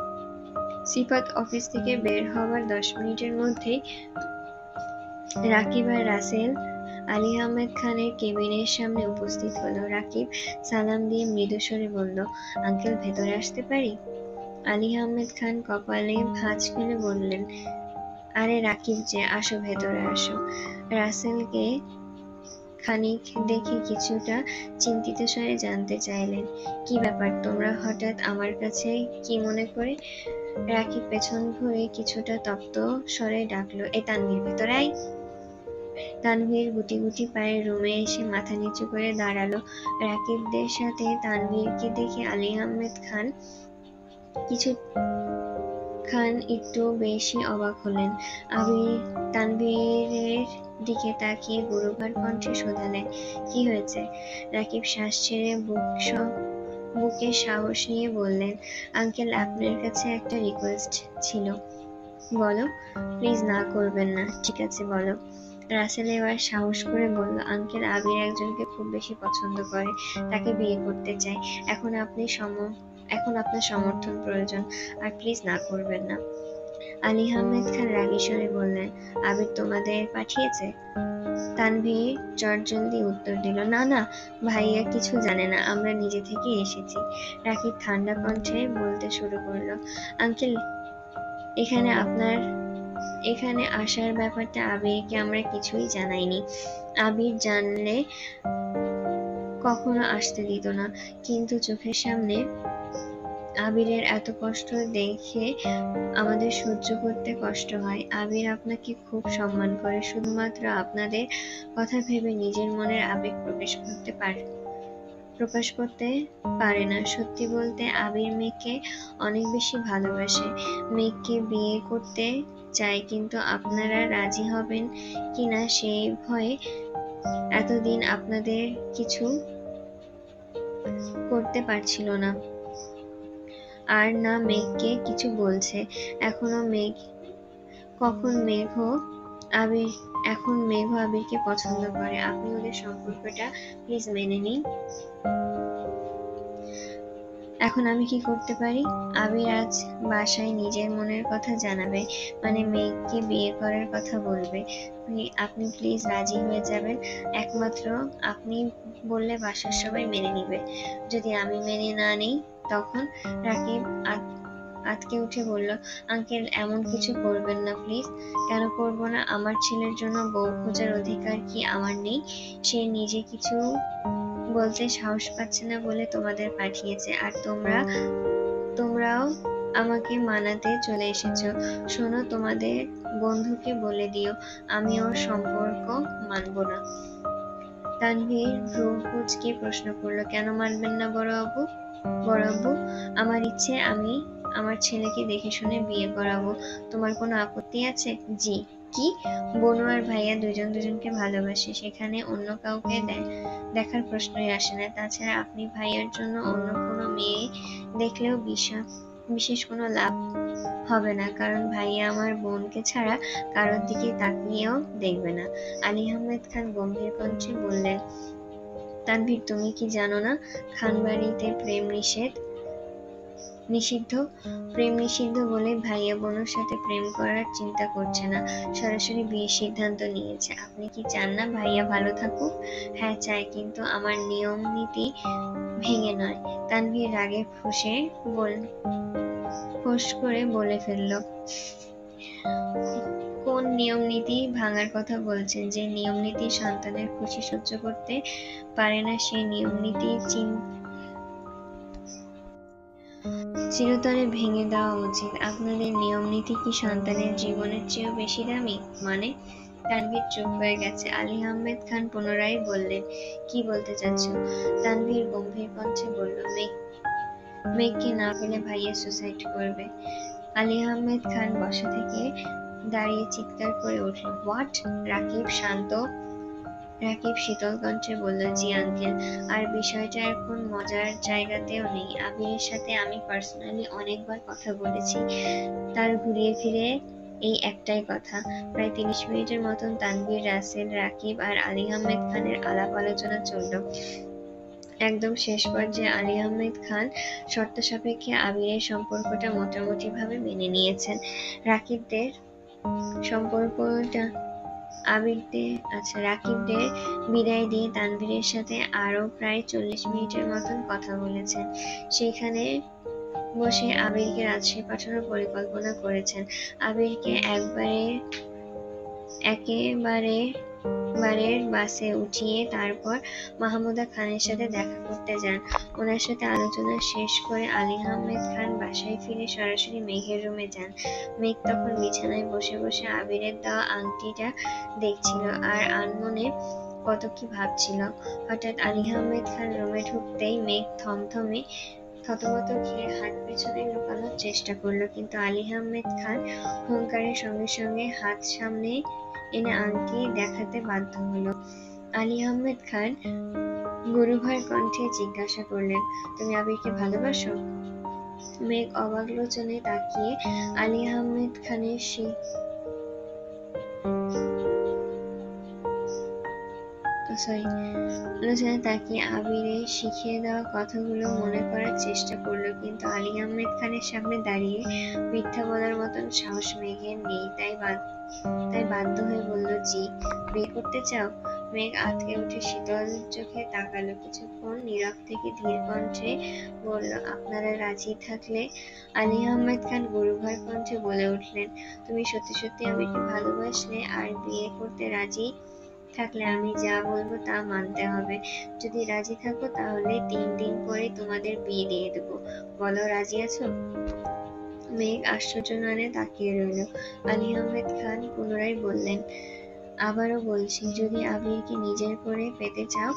সিফাত অফিস থেকে বের হওয়ার 10 মিনিটের মধ্যেই রাকিব আর রাসেল আলী আহমেদ খানের কেবিনের সামনে উপস্থিত হলো। রাকিব সালাম দিয়ে মৃদু স্বরে বলল, আঙ্কেল, ভেতরে আসতে পারি? আলী আহমেদ খান কপালে ভাঁজ ফেলে বললেন, আরে রাকিব যে, আসো, ভেতরে আসো। রাসেলকে খানিক দেখে কিছুটা চিন্তিত স্বরে জানতে চাইলেন, কি ব্যাপার, তোমরা হঠাৎ আমার কাছে কি মনে করে? রাকিব পেছন ঘুরে কিছুটা তপ্ত স্বরে ডাকলো, এ তানভীর, ভেতরে আয়। তানভীর গুটি গুটি পায়ে রুমে এসে মাথা নিচু করে দাঁড়ালো। রাকিবদের সাথে তানভীরকে দেখে আলী আহমেদ খান একটু বেশি অবাক হলেন। তানভীরের দিকে তাকিয়ে গুরুভার কণ্ঠে শোধালেন, কি হয়েছে? রাকিব শ্বাস ছেড়ে বুকে সাহস নিয়ে বললেন, আঙ্কেল, আপনার কাছে একটা রিকোয়েস্ট ছিল। বলো। প্লিজ, না করবেন না। ঠিক আছে, বলো। রাসেল এবার সাহস করে বলল, আঙ্কেল, আবির একজনকে খুব বেশি পছন্দ করে, তাকে বিয়ে করতে চায়। এখন আপনার সমর্থন প্রয়োজন, আর প্লিজ না করবেন না। আলী আহমেদ খান রাগী স্বরে বললেন, আবির তোমাদের পাঠিয়েছে? তানভীর চটজলদি উত্তর দিল, না না, ভাইয়া কিছু জানে না, আমরা নিজে থেকে এসেছি। রাকিব ঠান্ডা কণ্ঠে বলতে শুরু করলো, আঙ্কেল, এখানে আসার ব্যাপারটা আবিরকে আমরা কিছুই জানাইনি। আবির জানলে কখনো আসতে দিত না, কিন্তু চোখের সামনে আবিরের এত কষ্ট দেখে আমাদের সহ্য করতে কষ্ট হয়। আবির আপনাকে খুব সম্মান করে, শুধুমাত্র আপনাদের কথা ভেবে নিজের মনের আবেগ প্রকাশ করতে পারে না। সত্যি বলতে, আবির মেঘকে অনেক বেশি ভালোবাসে, মেঘকে বিয়ে করতে চায়, কিন্তু আপনারা রাজি হবেন কিনা সেই ভয়ে এতদিন আপনাদের কিছু করতে পারছিল না, আর না মেঘকে কিছু বলছে। এখন মেঘ আবিরকে পছন্দ করে। আপনি ওদের সম্পর্কটা প্লিজ মেনে নিন। এখন আমি কি করতে পারি? আবির আজ বাসায় নিজের মনের কথা জানাবে, মানে মেঘকে বিয়ে করার কথা বলবে। আপনি প্লিজ রাজি হয়ে যাবেন। একমাত্র আপনি বললে বাসার সবাই মেনে নিবে। যদি আমি মেনে না নিই তখন? রাকিব আঁতকে উঠে বলল, আঙ্কেল, এমন কিছু করবেন না প্লিজ। কেন করব না? আমার ছেলের জন্য বউ খোঁজার অধিকার কি আমার নেই? সে নিজে কিছু বলতে সাহস পাচ্ছে না বলে তোমাদের পাঠিয়েছে, আর তোমরাও আমাকে মানাতে চলে এসেছো। শোনো, তোমাদের বন্ধুকে বলে দিও আমি ওর সম্পর্ক মানব না। তানভীর ভ্রু কুঁচকে প্রশ্ন করলো, কেন মানবেন না বড় আব্বু? আমার ইচ্ছে আমি আমার ছেলেকে দেখে শুনে বিয়ে করাবো। তোমার কোনো আপত্তি আছে? জি। কি? বনু আর ভাইয়া দুজনকে ভালোবাসে, সেখানে অন্য কাউকে দেখার প্রশ্নই আসে না। তাছাড়া আপনি ভাইয়ার জন্য অন্য কোনো মেয়ে দেখলেও বিশেষ কোনো লাভ হবে না, কারণ ভাইয়া আমার বোনকে ছাড়া কারোর দিকে তাকিয়েও দেখবে না। আলী আহমেদ খান গম্ভীর কণ্ঠে বললেন, তানভীর, তুমি কি জানো না খানবাড়িতে প্রেম নিষেধ? নিষিদ্ধ? প্রেম নিষিদ্ধ বলে ভাইয়া বোনের সাথে প্রেম করার চিন্তা করছে না, সরাসরি বিয়ের সিদ্ধান্ত নিয়েছে। আপনি কি চান না ভাইয়া ভালো থাকুক? হ্যাঁ চাই, কিন্তু আমার নিয়ম নীতি ভেঙে নয়। তানভীর রাগে ফোঁস করে বলে ফেলল। কোন নিয়ম নীতি ভাঙার কথা বলছেন? যে নিয়ম নীতি সন্তানের খুশি সহ্য করতে পারে না, সেই নিয়ম নীতি চিরতরে ভেঙে দেওয়া উচিত। আপনাদের নিয়ম নীতি কি সন্তানের জীবনের চেয়েও বেশি দামি? মানে? তানভীর চুপ হয়ে গেছে। আলী আহমেদ খান পুনরায় বললেন, কি বলতে চাচ্ছ? তানভীর গম্ভীর কণ্ঠে বলল, মেঘকে না পেলে ভাইয়া সুসাইড করবে। আলী আহমেদ খান বসা থেকে দাঁড়িয়ে চিৎকার করে উঠল, হোয়াট? রাকিব শান্ত। রাকিব শীতল কণ্ঠে বলল, জি আঙ্কেল। আর বিষয়টা এখন মজার জায়গাতেও নেই। আবিরের সাথে আমি পার্সোনালি অনেকবার কথা বলেছি, তার ঘুরিয়ে ফিরে এই একটাই কথা। প্রায় 30 মিনিটের মতন তানভীর, রাসেল, রাকিব আর আলী আহমেদ খানের আলাপ আলোচনা চলল। একদম শেষ পর্যায়ে আলী আহমেদ খান শর্ত সাপেক্ষে আবিরের সম্পর্কটা মোটামুটি ভাবে মেনে নিয়েছেন। রাকিবদের রাকিবদের বিদায় দিয়ে তানভীরের সাথে আরো প্রায় 40 মিনিটের মতন কথা বলেছেন। সেখানে বসে আবিরকে রাজশাহী পাঠানোর পরিকল্পনা করেছেন। আবিরকে একেবারের বাসে উঠিয়ে তারপর মাহমুদা খানের সাথে দেখা করতে যান। ওনার সাথে আলোচনা শেষ করে আলী আহমেদ খান বাসায় ফিরে সরাসরি মেঘের রুমে যান। মেঘ তখন বিছানায় বসে বসে আবিরের দেওয়া আংটিটা দেখছিল আর আনমনে কত কি ভাবছিল। হঠাৎ আলী আহমেদ খান রুমে ঢুকতেই মেঘ থতমত খেয়ে হাত পেছনে লুকানোর চেষ্টা করলো, কিন্তু আলী আহমেদ খান হুঙ্কারের সঙ্গে সঙ্গে হাত সামনে এনে আংটি দেখাতে বাধ্য হলো। আলী আহমেদ খান গুরুভার কণ্ঠে জিজ্ঞাসা করলেন, তুমি আবিরকে ভালোবাসো? মেঘ অবাক লোচনে তাকিয়ে আলী আহমেদ খানের আবিরের শিখিয়ে দেওয়া কথাগুলো মনে করার চেষ্টা করলো, কিন্তু আলী আহমেদ খানের সামনে দাঁড়িয়ে মিথ্যা বলার মতন সাহস মেঘের নেই। তাই বাধ্য হয়ে বলল, জি। বিয়ে করতে চাও? মেঘ আঁতকে উঠে শীতল চোখে তাকালো। কিছুক্ষণ নীরব থেকে ধীর কণ্ঠে বলল, আপনারা রাজি থাকলে? আলী আহমেদ খান গুরুভার কণ্ঠে বলে উঠলেন, তুমি সত্যি সত্যি আবিরকে ভালোবাসলে আর বিয়ে করতে রাজি থাকলে আমি যা বলবো তা মানতে হবে। যদি রাজি থাকো তাহলে 3 দিন পরে তোমাদের বিয়ে দিয়ে দেবো। বলো, রাজি আছো? মেঘ আশ্চর্যজননে তাকিয়ে রইল। আলী আহমেদ খান পুনরায় বললেন, আবারও বলছি, যদি আবিরকে নিজের করে পেতে চাও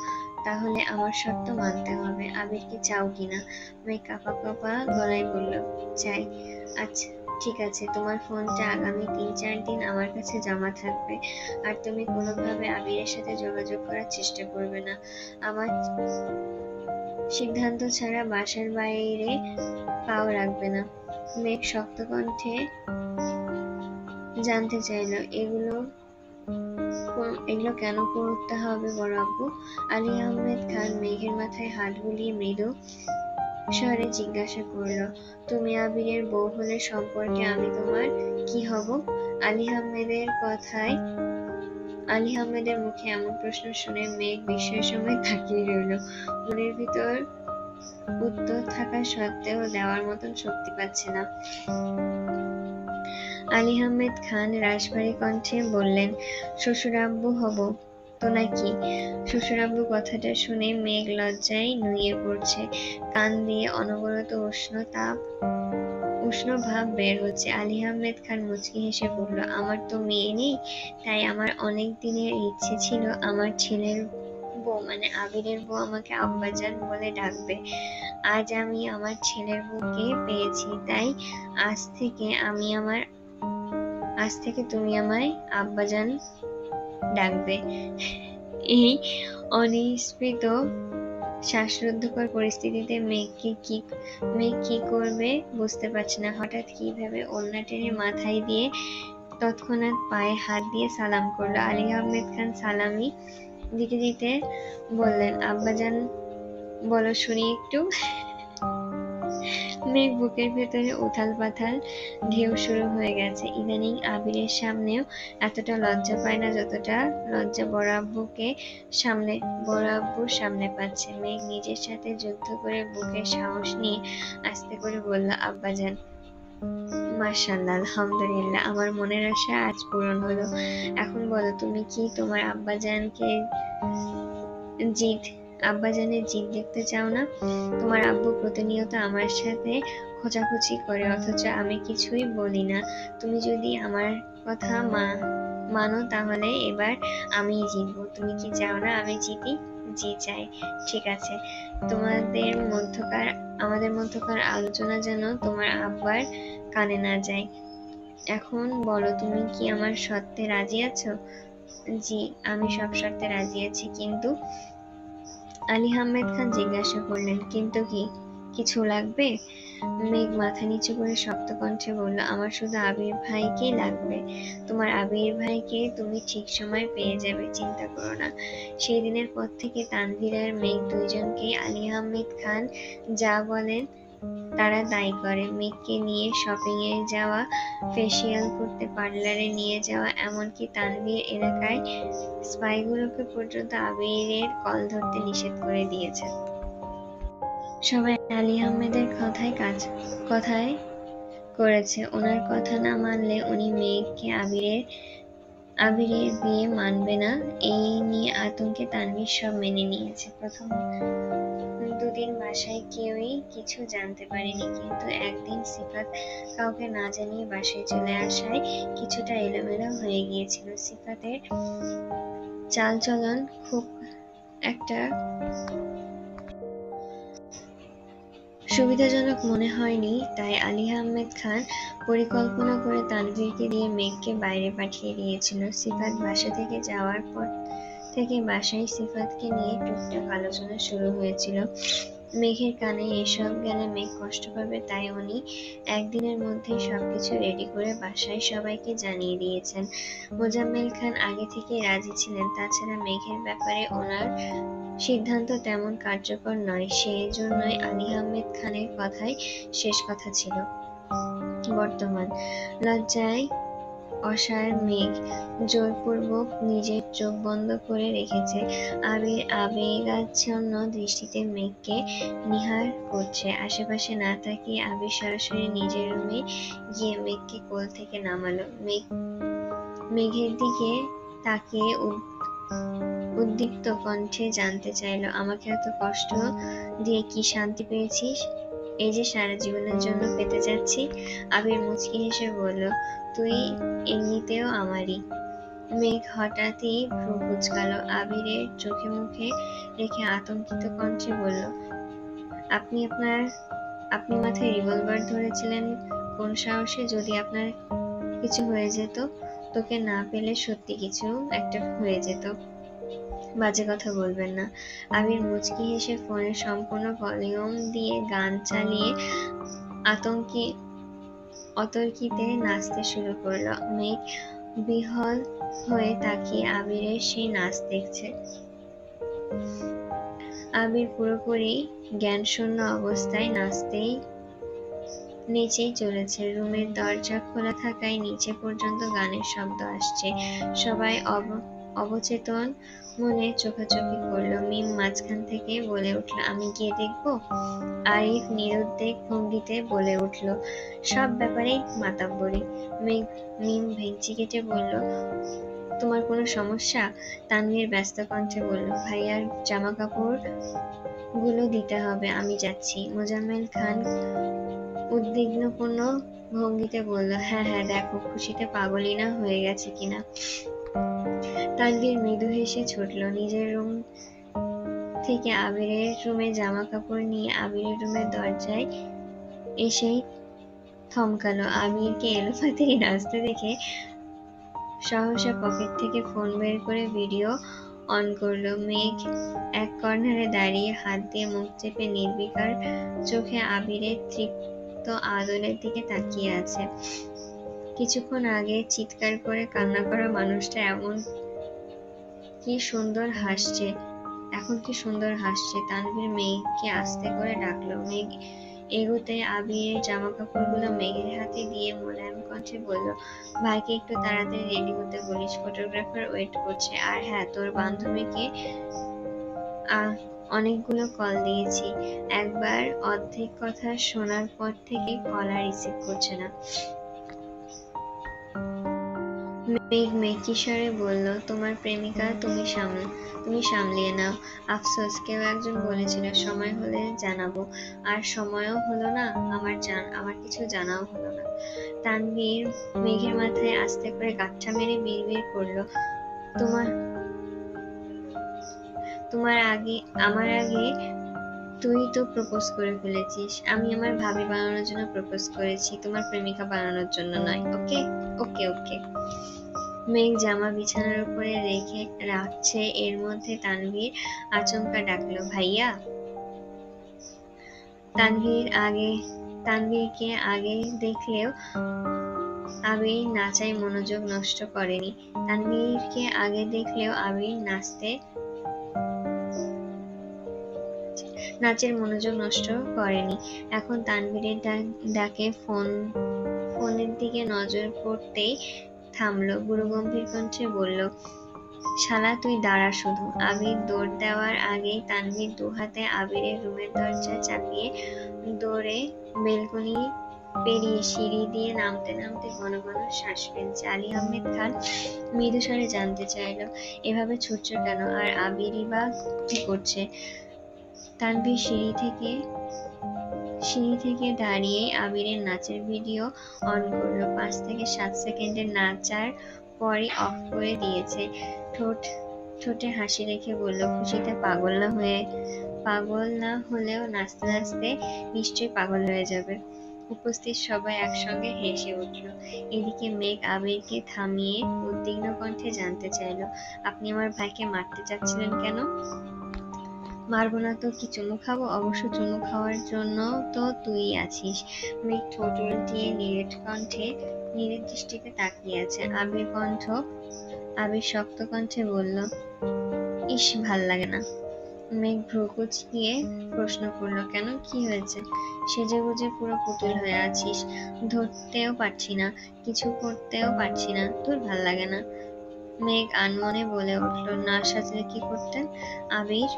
তাহলে আমার শর্ত মানতে হবে। আবিরকে চাও কিনা? মেঘ কাঁপা কাঁপা গলায় বলল, চাই। আচ্ছা ঠিক আছে, তোমার ফোনটা আগামী 3-4 দিন আমার কাছে জমা থাকবে, আর তুমি কোনোভাবে আবিরের সাথে যোগাযোগ করার চেষ্টা করবে না। আমার সিদ্ধান্ত ছাড়া বাসার বাইরে পাও রাখবে না। মেঘ শক্ত কণ্ঠে জানতে চাইল, এগুলো কেন করতে হবে বড় আব্বু? আলী আহমেদ খান মেঘের মাথায় হাত বুলিয়ে মৃদু স্বরে জিজ্ঞাসা করল, তুমি আবিরের বউ হলে সম্পর্কে আমি তোমার কি হব? আলী আহমেদের মুখে এমন প্রশ্ন শুনে মেঘ বিস্ময়ের সময় তাকিয়ে রইল। মনের ভিতর উত্তর থাকা সত্ত্বেও দেওয়ার মতন শক্তি পাচ্ছে না। আলী আহমেদ খান রাশভারী কণ্ঠে বললেন, শ্বশুরাব্বু হব তো নাকি? শ্বশুরাব্বু কথাটা শুনে মেঘ লজ্জায় নুয়ে পড়ছে। কান দিয়ে অনবরত উষ্ণ ভাব বের হচ্ছে। আলী আহমেদ খান মুচকি হেসে বলল, আমার তো মেয়ে নেই, তাই আমার অনেক দিনের ইচ্ছে ছিল আমার ছেলের বউ মানে আবিরের বউ আমাকে আব্বাজান বলে ডাকবে। আজ আমি আমার ছেলের বউকে পেয়েছি, তাই আজ থেকে তুমি আমায় আব্বাজান ডাকবে। এই অনিশ্চিত শ্বাসরুদ্ধকর পরিস্থিতিতে মেঘ কি করবে বুঝতে পারছে না। হঠাৎ কি ভেবে ওড়না টেনে মাথায় দিয়ে তৎক্ষণাৎ পায়ে হাত দিয়ে সালাম করলো। আলী আহমেদ খান সালামি দিতে দিতে বললেন, আব্বাজান বলো শুনি একটু। মেঘ বুকের ভেতরে উথাল পাথাল ঢেউ শুরু হয়ে গেছে। ইদানিং আবিরের সামনেও এতটা লজ্জা পায় না যতটা লজ্জা বড় আব্বুর সামনে পাচ্ছে। মেঘ নিজের সাথে যুদ্ধ করে বুকে সাহস নিয়ে আস্তে করে বলল, আব্বাজান। মাশাআল্লাহ, আলহামদুলিল্লাহ, আমার মনের আশা আজ পূরণ হলো। এখন বলো, তুমি কি তোমার আব্বাজানের জিদ দেখতে চাও না? তোমার আব্বু প্রতিনিয়ত আমার সাথে খোঁচাখুচি করে, অথচ আমি কিছুই বলি না। তুমি যদি আমার কথা মানো তাহলে এবার আমিই জিতবো। তুমি কি চাও না আমি জিতি? জি চাই। ঠিক আছে, আমাদের মধ্যকার আলোচনা যেন তোমার আব্বার কানে না যায়। এখন বলো, তুমি কি আমার শর্তে রাজি আছো? জি, আমি সব শর্তে রাজি আছি। কিন্তু? আলী আহমেদ খান জিজ্ঞাসা করলেন, কিন্তু কি? কিছু লাগবে? মেঘ মাথা নিচু করে শক্ত কণ্ঠে বলল, আমার শুধু আবির ভাইকেই লাগবে। তোমার আবির ভাইকে তুমি ঠিক সময় পেয়ে যাবে, চিন্তা করো না। সেই দিনের পর থেকে তানভীর আর মেঘ দুইজনকেই আলী আহমেদ খান যা বলেন তারা তাই করে। মেঘকে নিয়ে শপিং এ যাওয়া, ফেসিয়াল করতে পার্লারে নিয়ে যাওয়া, এমনকি তানভীর এলাকায় স্পাইগুলোকে পর্যন্ত আবিরের কল ধরতে নিষেধ করে দিয়েছে। সবাই আলী আহমেদের কথায় করেছে। ওনার কথা না মানলে উনি মেঘকে আবিরের বিয়ে মানবে না, এই নিয়ে আতঙ্কে তানভীর সব মেনে নিয়েছে। প্রথম দুদিন বাসায় কেউই কিছু জানতে পারেনি, কিন্তু একদিন সিফাত কাউকে না জানিয়ে বাসায় চলে আসায় কিছুটা এলোমেলো হয়ে গিয়েছিল। সিফাতের চালচলন খুব একটা সুবিধাজনক মনে হয়নি, তাই আলী আহমেদ খান পরিকল্পনা করে তানভীরকে দিয়ে মেঘকে বাইরে পাঠিয়ে দিয়েছিল। সিফাত বাসা থেকে যাওয়ার পর থেকে বাসায় সিফাতকে নিয়ে টুকটাক আলোচনা শুরু হয়েছিল। মেঘের কানে এসব গেলে মেঘ কষ্ট পাবে, তাই উনি একদিনের মধ্যেই সবকিছু রেডি করে বাসায় সবাইকে জানিয়ে দিয়েছেন। মোজাম্মেল খান আগে থেকেই রাজি ছিলেন। তাছাড়া মেঘের ব্যাপারে ওনার সিদ্ধান্ত তেমন কার্যকর নয়, সেজন্যই আলী আহমেদ খানের কথাই শেষ কথা ছিল। বর্তমান লজ্জায় অসার মেঘ জোরপূর্বক নিজের চোখ বন্ধ করে রেখেছে। আবির আবেগাচ্ছন্ন দৃষ্টিতে মেঘকে নিহার করছে। আশেপাশে না তাকিয়ে আবির সরাসরি নিজের রুমে গিয়ে মেঘকে কোল থেকে নামালো। মেঘের দিকে তাকিয়ে উদ্দীপ্ত কণ্ঠে জানতে চাইল, আমাকে এত কষ্ট দিয়ে কি শান্তি পেয়েছিস? এই যে সারা জীবনের জন্য পেতে যাচ্ছি। আবির মুচকি হেসে বলল, তুই এমনিতেও আমারই। মেঘ হঠাৎই ভ্রু কুঁচকালো। আবিরের চোখে মুখে রেখে আতঙ্কিত কণ্ঠে বলল, আপনি মাথায় রিভলভার ধরেছিলেন কোন সাহসে? যদি আপনার কিছু হয়ে যেত? তোকে না পেলে সত্যি কিছু একটা হয়ে যেত। বাজে কথা বলবেন না। আবির মুচকি হেসে ফোনের সম্পূর্ণ ভলিউম দিয়ে গান চালিয়ে অতর্কিতে নাচতে শুরু করলো। মেঘ বিহ্বল হয়ে তাকিয়ে আবিরের সেই নাচ দেখছে। আবির পুরোপুরি জ্ঞানশূন্য অবস্থায় নেচেই চলেছে। রুমের দরজা খোলা থাকায় নিচে পর্যন্ত গানের শব্দ আসছে। সবাই অবচেতন মনে চোখাচোখি করলো। মিম মাঝখান থেকে বলে উঠল, আমি গিয়ে দেখবো? আরিফ নিরুদ্বেগ ভঙ্গিতে বলে উঠল, সব ব্যাপারেই মাতাব্বরি। মিম ভেংচি কেটে বলল, তোমার কোনো সমস্যা? তানভীর ব্যস্ত কণ্ঠে বলল, ভাইয়ার জামাকাপড় গুলো দিতে হবে, আমি যাচ্ছি। মোজাম্মেল খান উদ্বিগ্নপূর্ণ ভঙ্গিতে বলল, হ্যাঁ হ্যাঁ, দেখো খুশিতে পাগলই না হয়ে গেছে কিনা। তানভীর মৃদু হেসে ছুটল নিজের রুম থেকে আবিরের রুমে জামা কাপড় নিয়ে আবিরের রুমের দরজায় এসেই থমকালো। আবিরকে এলোপাতাড়ি নাচতে দেখে সহসা পকেট থেকে ফোন বের করে ভিডিও অন করলো। মেঘ এক কর্নারে দাঁড়িয়ে হাত দিয়ে মুখ চেপে নির্বিকার চোখে আবিরের তৃপ্ত আদলের দিকে তাকিয়ে আছে। কিছুক্ষণ আগে চিৎকার করে কান্না করা মানুষটা এখন কি সুন্দর হাসছে। তানভীর মেঘকে আস্তে করে ডাকলো, মেঘ এগোতে আবিরের জামা কাপড়গুলো মেঘের হাতে দিয়ে মোলায়েম কণ্ঠে বলল, ভাইকে একটু তাড়াতাড়ি রেডি হতে বলিস, ফটোগ্রাফার ওয়েট করছে। আর হ্যাঁ, তোর বান্ধবীকে অনেকগুলো কল দিয়েছি, একবার অর্ধেক কথা শোনার পর থেকে কল আর রিসিভ করছে না। মেঘ মেকি স্বরে বলল, তোমার প্রেমিকা তুমি সামলিয়ে নাও। আফসোস, কেউ একজন বলেছিল সময় হলে জানাবো, আর সময়ও হলো না, আমার কিছু জানাও হলো না। তানভীর মেঘের মাথায় আস্তে করে গাঁঠা মেরে বিড়বিড় করলো, আমার আগে তুই তো প্রপোজ করে ফেলেছিস। আমি আমার ভাবি বানানোর জন্য প্রপোজ করেছি, তোমার প্রেমিকা বানানোর জন্য নয়। ওকে ওকে ওকে। মেঘ জামা বিছানার উপরে রাখছে, এর মধ্যে তানভীর আচমকা ডাকলো, ভাইয়া। তানভীরকে আগে দেখলেও আবির নাচায় মনোযোগ নষ্ট করেনি। নাচের মনোযোগ নষ্ট করেনি। এখন তানভীরের ডাকে ফোনের দিকে নজর পড়তেই থামলো। গুরুগম্ভীর কণ্ঠে বলল, শালা তুই দাঁড়া শুধু। আবির দৌড় দেওয়ার আগেই তানভীর দুহাতে আবিরের রুমের দরজা চাপিয়ে দৌড়ে বেলকনি পেরিয়ে সিঁড়ি দিয়ে নামতে নামতে ঘন ঘন শ্বাস ফেলছে। আলী আহমেদ খান মৃদু স্বরে জানতে চাইল, এভাবে ছুটছ কেন, আর আবিরই বা কি করছে? তানভীর সিঁড়ি থেকে দাঁড়িয়ে আবিরের নাচের ভিডিও অন করলো। 5 থেকে 7 সেকেন্ডের নাচার পরই অফ করে দিয়েছে। ঠোঁটে হাসি রেখে বলল, খুশিতে পাগল না হলেও নাচতে নাচতে নিশ্চয়ই পাগল হয়ে যাবে। উপস্থিত সবাই একসঙ্গে হেসে উঠল। এদিকে মেঘ আবিরকে থামিয়ে উদ্বিগ্ন কণ্ঠে জানতে চাইল, আপনি আমার ভাইকে মারতে চাচ্ছিলেন কেন? মারবো না তো কি, চুমু খাবো? অবশ্য চুমু খাওয়ার জন্য তো তুই আছিস। মেঘ ঠোঁট উল্টিয়ে নিরেট দৃষ্টিতে তাকিয়ে আছে। আবির শক্ত কণ্ঠে বলল, ইস, ভাল লাগে না। মেঘ ভ্রু কুঁচকিয়ে প্রশ্ন করল, কেন, কি হয়েছে? সেজেগুজে পুরো পুতুল হয়ে আছিস, ধরতেও পারছি না, কিছু করতেও পারছি না, তোর ভাল লাগে না? মেঘ আনমনে বলে উঠল, না সাজলে কি করতেন? আবির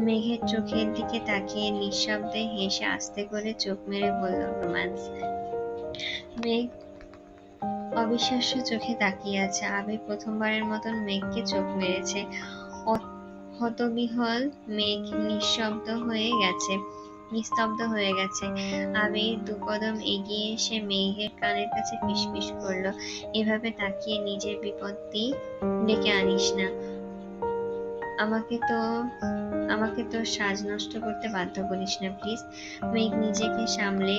মেঘের চোখের দিকে তাকিয়ে নিঃশব্দে হেসে আস্তে করে চোখ মেরে বলল, রোম্যান্স। মেঘ অবিশ্বাস্য চোখে তাকিয়ে আছে। আবির প্রথমবারের মতন মেঘকে চোখ মেরেছে। হতবিহ্বল মেঘ নিস্তব্ধ হয়ে গেছে। আবির 2 কদম এগিয়ে এসে মেঘের কানের কাছে ফিসফিস করল, এভাবে তাকিয়ে নিজের বিপত্তি ডেকে আনিস না। আমাকে তো সাজ নষ্ট করতে বাধ্য করিস না, প্লিজ। মেঘ নিজেকে সামলে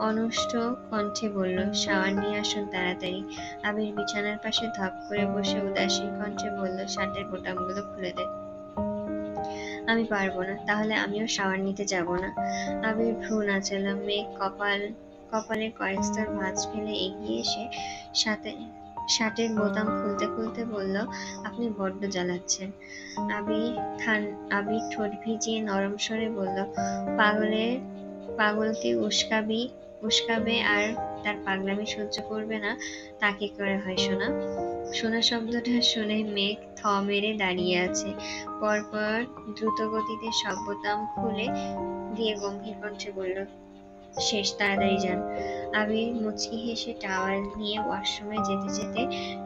অনুষ্ট কণ্ঠে বলল, শাওয়ার নিয়ে আসুন তাড়াতাড়ি। আবির বিছানার পাশে ধপ করে বসে উদাসীন কণ্ঠে বলল, শার্টের বোতামগুলো খুলে দে। আমি পারবো না। তাহলে আমিও শাওয়ার নিতে যাব না। আবির ভ্রু নাচালো। মেঘ কপালের কয়েক স্তর ভাঁজ ফেলে এগিয়ে এসে শার্টের বোতাম খুলতে খুলতে বলল, আপনি বড্ড জ্বালাচ্ছেন। আবির ঠোঁট ভিজিয়ে নরম স্বরে বলল, পাগলকে উস্কাবে আর তার পাগলামি সহ্য করবে না, তা কি করে হয় সোনা? সোনা শব্দটা শুনে মেঘ থ মেরে দাঁড়িয়ে আছে। পরপর দ্রুত গতিতে সব বোতাম খুলে দিয়ে গম্ভীর কণ্ঠে বলল, শেষ, তাড়াতাড়ি যান। আবির মুচকি হেসে টাওয়াল নিয়ে ওয়াশরুমে যেতে যেতে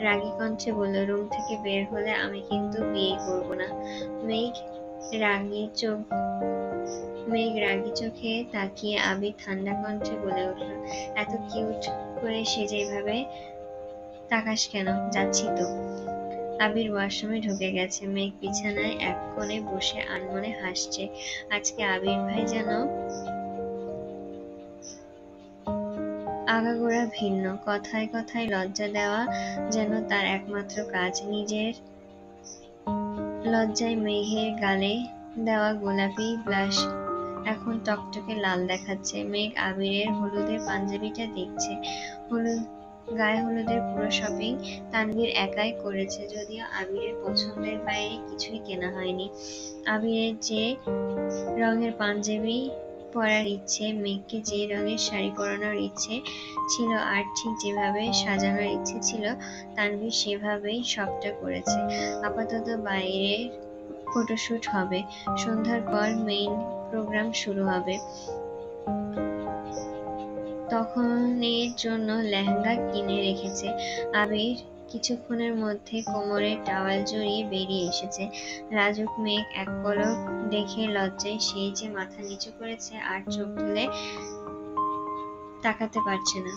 রাগী কণ্ঠে বলল, রুম থেকে বের হলে আমি কিন্তু বিয়ে করব না। মেঘ রাগী চোখে তাকিয়ে আবির ঠান্ডা কণ্ঠে বলে উঠল, এত কিউট করে সেজে এভাবে তাকাস কেন? যাচ্ছি তো। আবির ওয়াশরুমে ঢুকে গেছে। মেঘ বিছানায় এক কোণে বসে আনমনে হাসছে। আজকে আবির ভাই যেন আগাগোড়া ভিন্ন। কথায় কথায় লজ্জা দেওয়া যেন তার একমাত্র কাজ। নিজের লজ্জায় মেঘের গালে দেওয়া গোলাপি ব্লাশ এখন টকটকে লাল দেখাচ্ছে। মেঘ আবিরের হলুদের পাঞ্জাবিটা দেখছে। গায়ে হলুদের পুরো শপিং তানভীর একাই করেছে, যদিও আবিরের পছন্দের বাইরে কিছুই কেনা হয়নি। আবিরের যে রঙের পাঞ্জাবি পরার ইচ্ছে, মেঘকে যে রঙের শাড়ি পরানোর ইচ্ছে ছিল আর ঠিক যেভাবে সাজানোর ইচ্ছে ছিল, তানভীর সেভাবেই সবটা করেছে। আপাতত বাইরের ফটোশুট হবে, সন্ধ্যার পর মেইন প্রোগ্রাম শুরু হবে। তখন এর জন্য লেহেঙ্গা কিনে রেখেছে। আবির কিছুক্ষণের মধ্যে কোমরে টাওয়াল জড়িয়ে বেরিয়ে এসেছে। লাজুক মেঘ এক পলক দেখে লজ্জায় সেই যে মাথা নিচু করেছে আর চোখ তুলে তাকাতে পারছে না।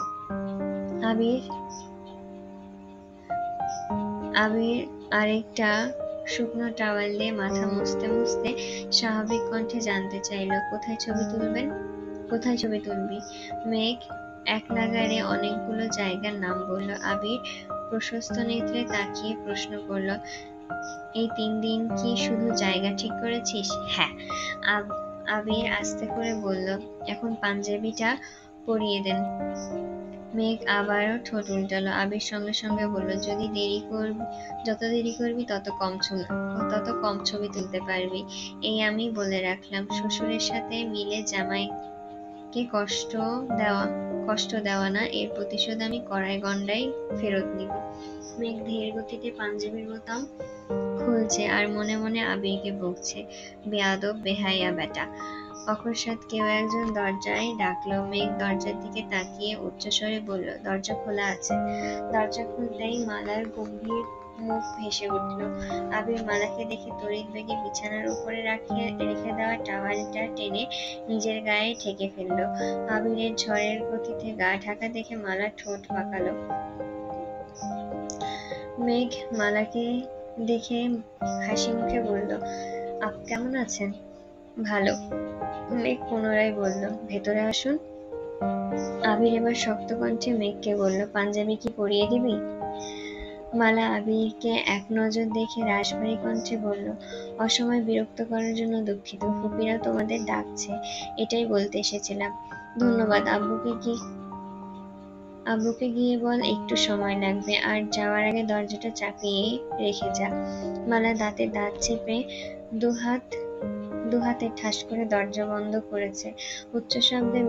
আবির আরেকটা শুকনো টাওয়াল দিয়ে মাথা মুছতে মুছতে স্বাভাবিক কণ্ঠে জানতে চাইল, কোথায় ছবি তুলবি? মেঘ এক নাগাড়ে অনেকগুলো জায়গার নাম বলল। আবির প্রশস্ত নেত্রে তাকিয়ে প্রশ্ন করল, এই 3 দিন কি শুধু জায়গা ঠিক করেছিস? হ্যাঁ। আবির আস্তে করে বলল, এখন পাঞ্জাবিটা পরিয়ে দেন। মেঘ আবারও ঠোঁট উল্টালো। আবির সঙ্গে সঙ্গে বলল, যত দেরি করবি তত কম ছবি তুলতে পারবি। এই আমি বলে রাখলাম, শ্বশুরের সাথে মিলে জামাইকে কষ্ট দেওয়া না, এর প্রতিশোধ আমি কড়াই গন্ডায় ফেরত নিব। মেঘ ধীর গতিতে পাঞ্জাবির বোতাম খুলছে আর মনে মনে আবিরকে বকছে, বেয়াদব বেহাইয়া বেটা। অকস্মাৎ কেউ একজন দরজায় ডাকলো। মেঘ দরজার দিকে তাকিয়ে উচ্চস্বরে বলল, দরজা খোলা আছে। দরজা খুলতেই মালার গম্ভীর মুখ ভেসে উঠল। আবির মালাকে দেখে তড়িৎ বেগে বিছানার উপরে রেখে দেওয়া টাওয়ালটা টেনে নিজের গায়ে ঠেকে ফেলল। আবিরের ঝড়ের গতিতে গা ঢাকা দেখে মালা ঠোঁট পাকালো। মেঘ মালাকে দেখে হাসি মুখে বলল, কেমন আছেন? ভালো। মেঘ পুনরায় বলল, ভেতরে আসুন। আবির এবার শক্ত কণ্ঠে মেঘকে বলল, পাঞ্জাবি কি পরিয়ে দিবি? মালা আবিরকে এক নজর দেখে রাশভারী কণ্ঠে বলল, অসময়ে বিরক্ত করার জন্য দুঃখিত। ফুপিরা তোমাদের ডাকছে, এটাই বলতে এসেছিলাম। ধন্যবাদ। আব্বুকে গিয়ে বল একটু সময় লাগবে, আর যাওয়ার আগে দরজাটা চাপিয়ে রেখে যা। মালা দাঁতে দাঁত চেপে দুহাতে ঠাস করে দরজা বন্ধ করেছে। উচ্চ শব্দে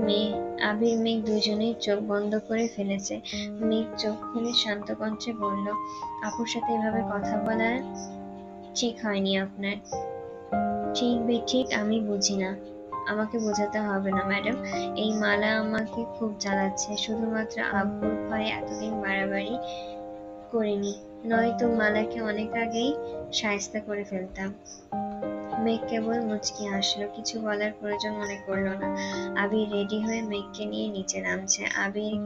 আবির মেঘ দুজনেই চোখ বন্ধ করে ফেলেছে। মেঘ চোখ খুলে শান্ত কণ্ঠে বলল, আপুর সাথে এভাবে কথা বলা ঠিক হয়নি আপনার। ঠিক বেঠিক আমি বুঝি না, আমাকে বোঝাতে হবে না ম্যাডাম। এই মালা আমাকে খুব জ্বালাচ্ছে, শুধুমাত্র আব্বুর ভয়ে এতদিন বাড়াবাড়ি করিনি, নয়তো মালাকে অনেক আগেই শায়েস্তা করে ফেলতাম। মেঘ কেবল মুচকি হাসল, কিছু বলার প্রয়োজন মনে করল না। আবির রেডি হয়ে মেঘকে নিয়ে নিচে নামছে। আবিরের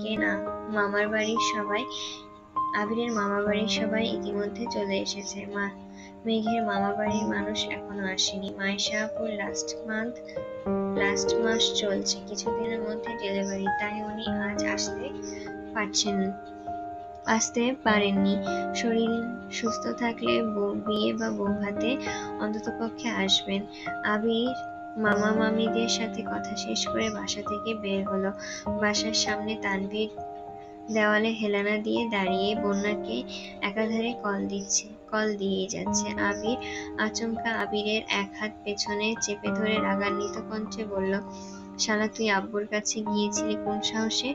মামা বাড়ির সবাই ইতিমধ্যে চলে এসেছে। মেঘের মামা বাড়ির মানুষ এখনো আসেনি। মাইশা আপুর লাস্ট মাস চলছে, কিছুদিনের মধ্যে ডেলিভারি, তাই উনি আজ আসতে পারেননি। শরীর সুস্থ থাকলে বিয়ে বা বৌভাতে অন্ততপক্ষে আসবেন। আবির মামা মামিদের সাথে কথা শেষ করে বাসা থেকে বের হলো। বাসার সামনে তানভীর দেওয়ালে হেলানা দিয়ে দাঁড়িয়ে বন্যাকে একাধারে কল দিয়েই যাচ্ছে। আবির আচমকা আবিরের এক হাত পেছনে চেপে ধরে রাগান্বিত কণ্ঠে বলল, শালা তুই আব্বুর কাছে গিয়েছিলি কোন সাহসে?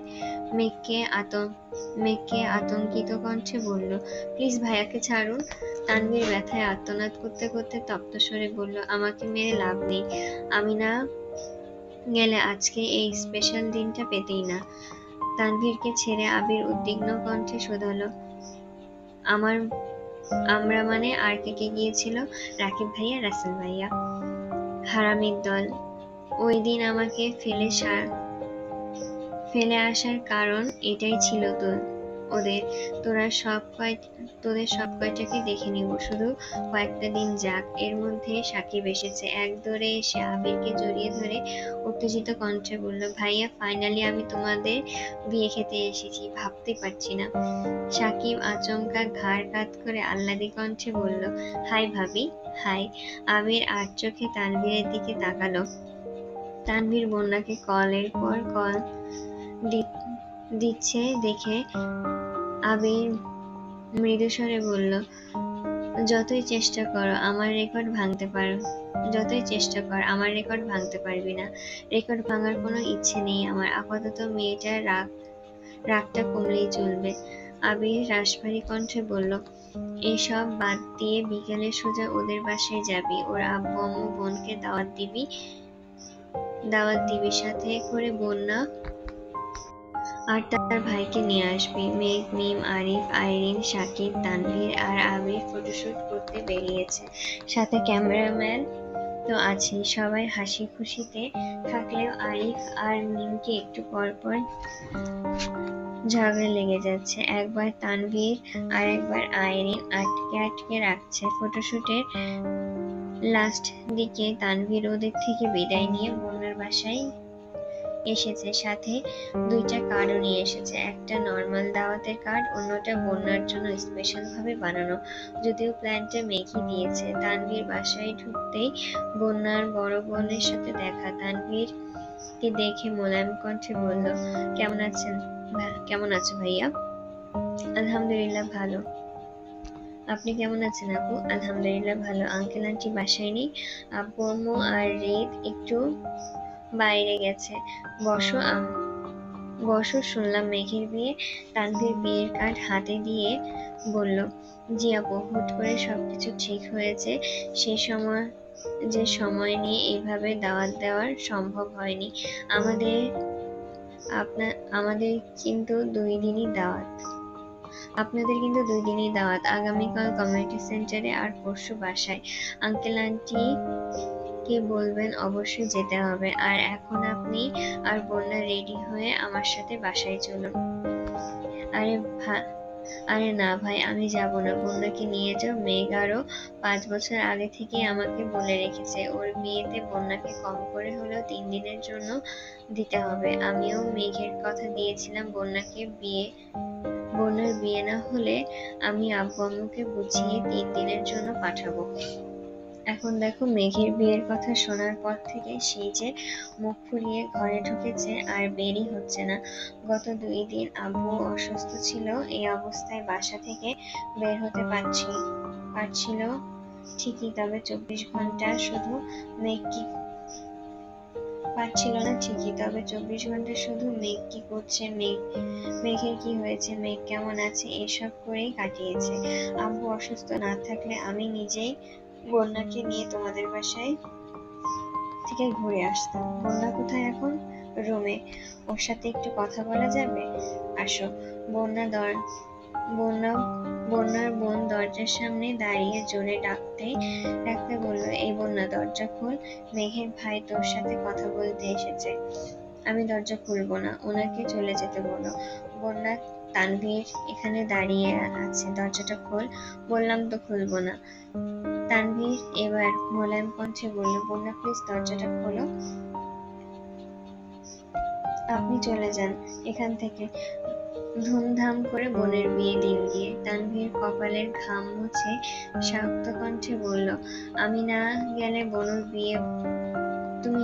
মেঘকে আতঙ্কিত কণ্ঠে বলল, প্লিজ ভাইয়াকে ছাড়ুন। তানভীর ব্যথায় আর্তনাদ করতে করতে তপ্ত স্বরে বলল, আমাকে মেরে লাভ নেই, আমি না গেলে আজকে এই স্পেশাল দিনটা পেতেই না। তানভীরকে ছেড়ে আবির উদ্বিগ্ন কণ্ঠে শোধালো, আমরা মানে আর কে গিয়েছিল? রাকিব ভাইয়া, রাসেল ভাইয়া। হারামির দল। ওই দিন আমাকে ফেলে আসার কারণ এটাই ছিল তোদের সব কয়টাকে দেখে নিব, শুধু কয়েকটা দিন যাক। এর মধ্যে সাকিব এসেছে। এক দৌড়ে এসে আবিরকে জড়িয়ে ধরে উত্তেজিত কণ্ঠে বলল, ভাইয়া ফাইনালি আমি তোমাদের বিয়ে খেতে এসেছি, ভাবতে পারছি না। সাকিব আচমকা ঘাড় কাত করে আহ্লাদী কণ্ঠে বলল, হাই ভাবি, হাই। আবির আর চোখে তানভীরের দিকে তাকালো। তানভীর বন্যাকে কলের পর কল দিচ্ছে দেখে আবির মৃদুস্বরে বলল, যতই চেষ্টা করো আমার রেকর্ড ভাঙতে পারো যতই চেষ্টা কর আমার রেকর্ড ভাঙতে পারবি না। রেকর্ড ভাঙার কোনো ইচ্ছে নেই আমার। আপাতত মেয়েটার রাগটা কমলেই চলবে। আবির রাশভারী কণ্ঠে বলল, এসব বাদ দিয়ে বিকেলে সোজা ওদের বাসায় যাবি। ওর আব্বু আম্মু বোনকে দাওয়াত দিবি, সাথে করে বন্যা আর তার ভাইকে নিয়ে আসবি। মেঘ, মিম, আরিফ, আইরিন, শাকিব, তানভীর আর আবির ফটোশুট করতে বেরিয়েছে। সাথে ক্যামেরাম্যান তো আছেই। সবাই হাসি খুশিতে থাকলেও আরিফ আর মিমকে একটু পর পর ঝগড়া লেগে যাচ্ছে। একবার তানভীর আর একবার আইরিন আটকে আটকে রাখছে। ফটোশুটের লাস্ট দিকে তানভীর ওদের থেকে বিদায় নিয়ে বন্যার বাসায় এসেছে। সাথে দুইটা কার্ডও নিয়ে এসেছে। একটা নর্মাল দাওয়াতের কার্ড, অন্যটা বন্যার জন্য স্পেশাল ভাবে বানানো। যদিও প্ল্যানটা মেঘই দিয়েছে। তানভীর বাসায় ঢুকতেই বন্যার বড় বোনের সাথে দেখা। তানভীর কে দেখে মোলায়েম কণ্ঠে বলল, কেমন আছো ভাইয়া? আলহামদুলিল্লাহ ভালো। আপনি কেমন আছেন আপু? আলহামদুলিল্লাহ ভালো। আঙ্কেল আন্টি বাসায় নেই? আব্বু আম্মু আর রিদ একটু বাইরে গেছে। বসো শুনলাম মেঘের বিয়ে। তানভীর বিয়ের কার্ড হাতে দিয়ে বলল, জি আপু, হুট করে সবকিছু ঠিক হয়েছে। যে সময় নিয়ে এইভাবে দাওয়াত দেওয়ার সম্ভব হয়নি। আমাদের কিন্তু 2 দিনই দাওয়াত। আপনাদের কিন্তু 2 দিনই দাওয়াত। আগামীকাল কমিউনিটি সেন্টারে আর পরশু বাসায়। আঙ্কেল আন্টি কে বলবেন অবশ্যই যেতে হবে। আর এখন আপনি আর বন্যা রেডি হয়ে আমার সাথে বাসায় চলুন। আরে না ভাই, আমি যাব না। বন্যাকে নিয়ে যাও। মেঘ আরো 5 বছর আগে থেকে আমাকে বলে রেখেছে ওর বিয়েতে বন্যাকে কম করে হলেও 3 দিনের জন্য দিতে হবে। আমিও মেঘের কথা দিয়েছিলাম বন্যার বিয়ে না হলে আমি আব্বু আম্মুকে বুঝিয়ে 3 দিনের জন্য পাঠাবো। এখন দেখো, মেঘের বিয়ের কথা শোনার পর থেকে সেই যে মুখ ফুরিয়ে ঘরে ঢুকেছে আর বেরই হচ্ছে না। গত 2 দিন আব্বু অসুস্থ ছিল। এই অবস্থায় বাসা থেকে বের হতে পারছিল ঠিকই, তবে 24 ঘন্টা শুধু মেঘ কি পারছিল না ঠিকই, তবে 24 ঘন্টা শুধু মেঘ কি করছে, মেঘের কি হয়েছে, মেঘ কেমন আছে, এসব করেই কাটিয়েছে। আব্বু অসুস্থ না থাকলে আমি নিজেই বন্যাকে নিয়ে তোমাদের বাসায় থেকে ঘুরে আসতাম। বন্যা কোথায় এখন? রুমে। ওর সাথে একটু কথা বলা যাবে? আসো। বন্যার বোন দরজার সামনে দাঁড়িয়ে জোরে ডাকতে বলল, এই বন্যা, দরজা খোল। মেঘের ভাই তোর সাথে কথা বলতে এসেছে। আমি দরজা খুলবো না, ওনাকে চলে যেতে বলো। বন্যা, তানভীর এখানে দাঁড়িয়ে আছে, দরজাটা খোল। বললাম তো খুলবো না। তানভীর এবার মোলায়েম কণ্ঠে বলল, বন্যা প্লিজ দরজাটা খোলো। আপনি চলে যান এখান থেকে। ধুমধাম করে বোনের বিয়ে দিন গিয়ে। তানভীর কপালের ঘাম মুছে শক্ত কণ্ঠে বলল, তুমি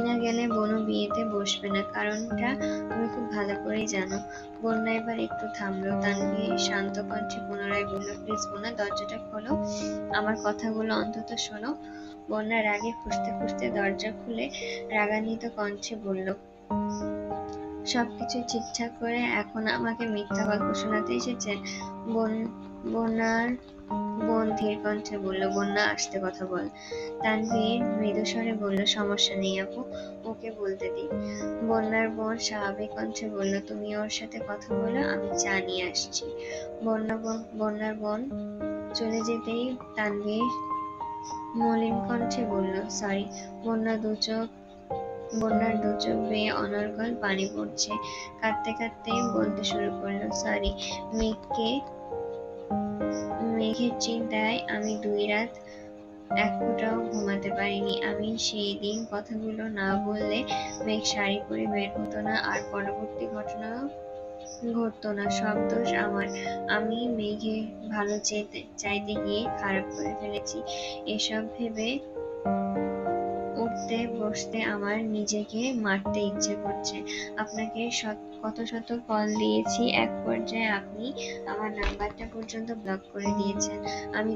না গেলে বনু বিয়েতে বসবে না। কারণটা তুমি খুব ভালো করেই জানো। বন্যা এবার একটু থামলো। তানভীর শান্ত কণ্ঠে পুনরায় বলল, প্লিজ বোনা, দরজাটা খোলো, আমার কথাগুলো অন্তত শোনো। বন্যা রাগে ফুঁসতে ফুঁসতে দরজা খুলে রাগান্বিত কণ্ঠে বলল, সবকিছু ঠিকঠাক করে এখন আমাকে মিথ্যা গল্প শোনাতে এসেছেন? বন্যার বোন ধীর কণ্ঠে বলল, বন্যা আস্তে কথা বল। তানভীর মৃদু স্বরে বলল, সমস্যা নেই আপু, ওকে বলতে দিন। বন্যার বোন স্বাভাবিক কণ্ঠে বলল, তুমি ওর সাথে কথা বলো, আমি চা নিয়ে আসছি। বন্যার বোন চলে যেতেই তানভীর মলিন কণ্ঠে বলল, সরি। বন্যার দু চোখ বেয়ে অনর্গল পানি পড়ছে। কাঁদতে কাঁদতে বলতে শুরু করলো, সরি। মেঘের চিন্তায় আমি 2 রাত এক ফোঁটাও ঘুমাতে পারিনি। আমি সেই দিন কথাগুলো না বললে মেঘ শাড়ি পরে বের হতো না, আর পরবর্তী ঘটনাও ঘটতো না। সব দোষ আমার। আমি মেঘের ভালো চাইতে গিয়ে খারাপ করে ফেলেছি। এসব ভেবে উঠতে বসতে বসতে আমার নিজেকে মারতে ইচ্ছে করছে। আপনাকে কত শত কল দিয়েছি, এক পর্যায়ে আপনি আমার নাম্বারটা পর্যন্ত ব্লক করে দিয়েছেন। আমি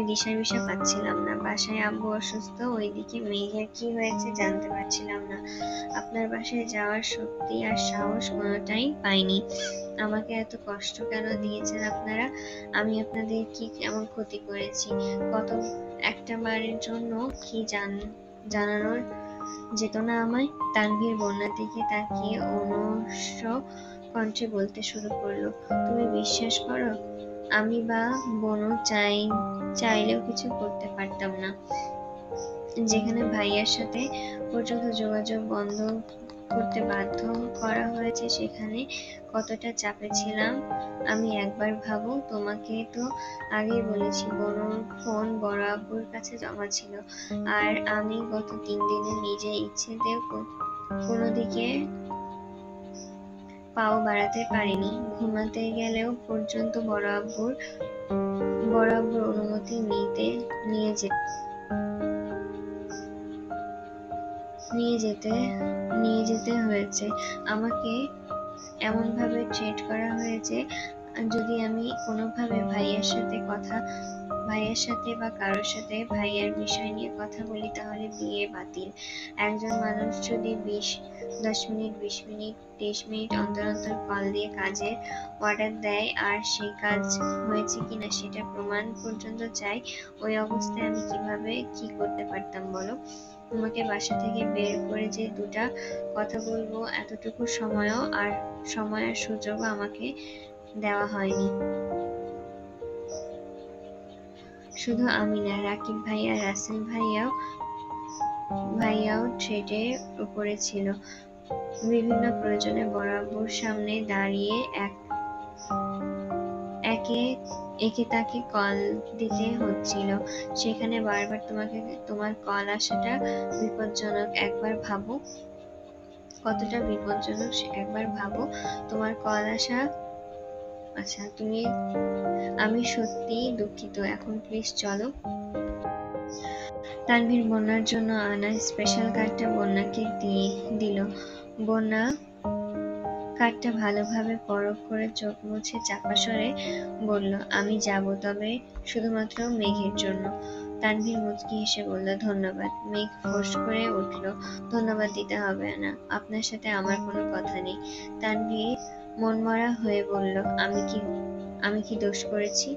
দিশা মিশা পাচ্ছিলাম না। বাসায় আব্বু অসুস্থ, ওইদিকে মেঘের কি হয়েছে জানতে পারছিলাম না। আপনার বাসায় যাওয়ার শক্তি আর সাহস কোনোটাই পাইনি। আমাকে এত কষ্ট কেন দিয়েছেন আপনারা? আমি আপনাদের কি এমন ক্ষতি করেছি? কত একটা বারের জন্য কি জানানোর যেত না আমায়? তানভীর বন্যার দিকে তাকিয়ে অনুষ্ণ কণ্ঠে বলতে শুরু করলো, তুমি বিশ্বাস করো, আমি বা বনু চাইলেও কিছু করতে পারতাম না। যেখানে ভাইয়ার সাথে পর্যন্ত যোগাযোগ বন্ধ করতে বাধ্য করা হয়েছে, সেখানে কতটা চাপে ছিলাম আমি একবার ভাবো। তোমাকে তো আগেই বলেছি বনুর ফোন বড় আব্বুর কাছে জমা ছিল, আর আমি গত 3 দিনে নিজের ইচ্ছেতেও কোনো দিকে পাও বাড়াতে পারিনি। ঘুমাতে গেলেও পর্যন্ত বড় আব্বুর অনুমতি নিয়ে যেতে হয়েছে। আমাকে এমনভাবে ট্রিট করা হয়েছে, যদি আমি কোনোভাবে ভাইয়ার সাথে বা কারোর সাথে ভাইয়ার বিষয় নিয়ে কথা বলি তাহলে বিয়ে বাতিল। একজন মানুষ যদি 10 মিনিট, 20 মিনিট, 30 মিনিট অন্তর অন্তর কল দিয়ে কাজের অর্ডার দেয় আর সেই কাজ হয়েছে কিনা সেটা প্রমাণ পর্যন্ত চাই, ওই অবস্থায় আমি কিভাবে কি করতে পারতাম বলো? তোমাকে বাসা থেকে বের করে যে 2টা কথা বলবো এতটুকু সময় আর সুযোগও আমাকে দেওয়া হয়নি। শুধু আমি না, রাকিব ভাইয়া, রাসেল ভাইয়াও থ্রেডের উপরে ছিল। বিভিন্ন প্রয়োজনে বড় আব্বুর সামনে দাঁড়িয়ে একে তাকে কল দিতে হচ্ছিল। সেখানে বারবার তোমার কল আসাটা বিপজ্জনক। একবার ভাবো কতটা বিপজ্জনক, একবার ভাবো তোমার কল আসা। আচ্ছা আমি সত্যিই দুঃখিত, এখন প্লিজ চলো। তানভীর বন্যার জন্য আনা স্পেশাল কার্ডটা বন্যাকে দিল। বন্যা কার্ডটা ভালোভাবে পরখ করে চোখ মুছে চাপা স্বরে বলল, আমি যাব, তবে শুধুমাত্র মেঘের জন্য। তানভীর মুচকি হেসে বলল, ধন্যবাদ। মেঘ ফোঁস করে উঠল, ধন্যবাদ দিতে হবে না, আপনার সাথে আমার কোনো কথা নেই। তানভীর মনমরা হয়ে বলল, আমি কি দোষ করেছি?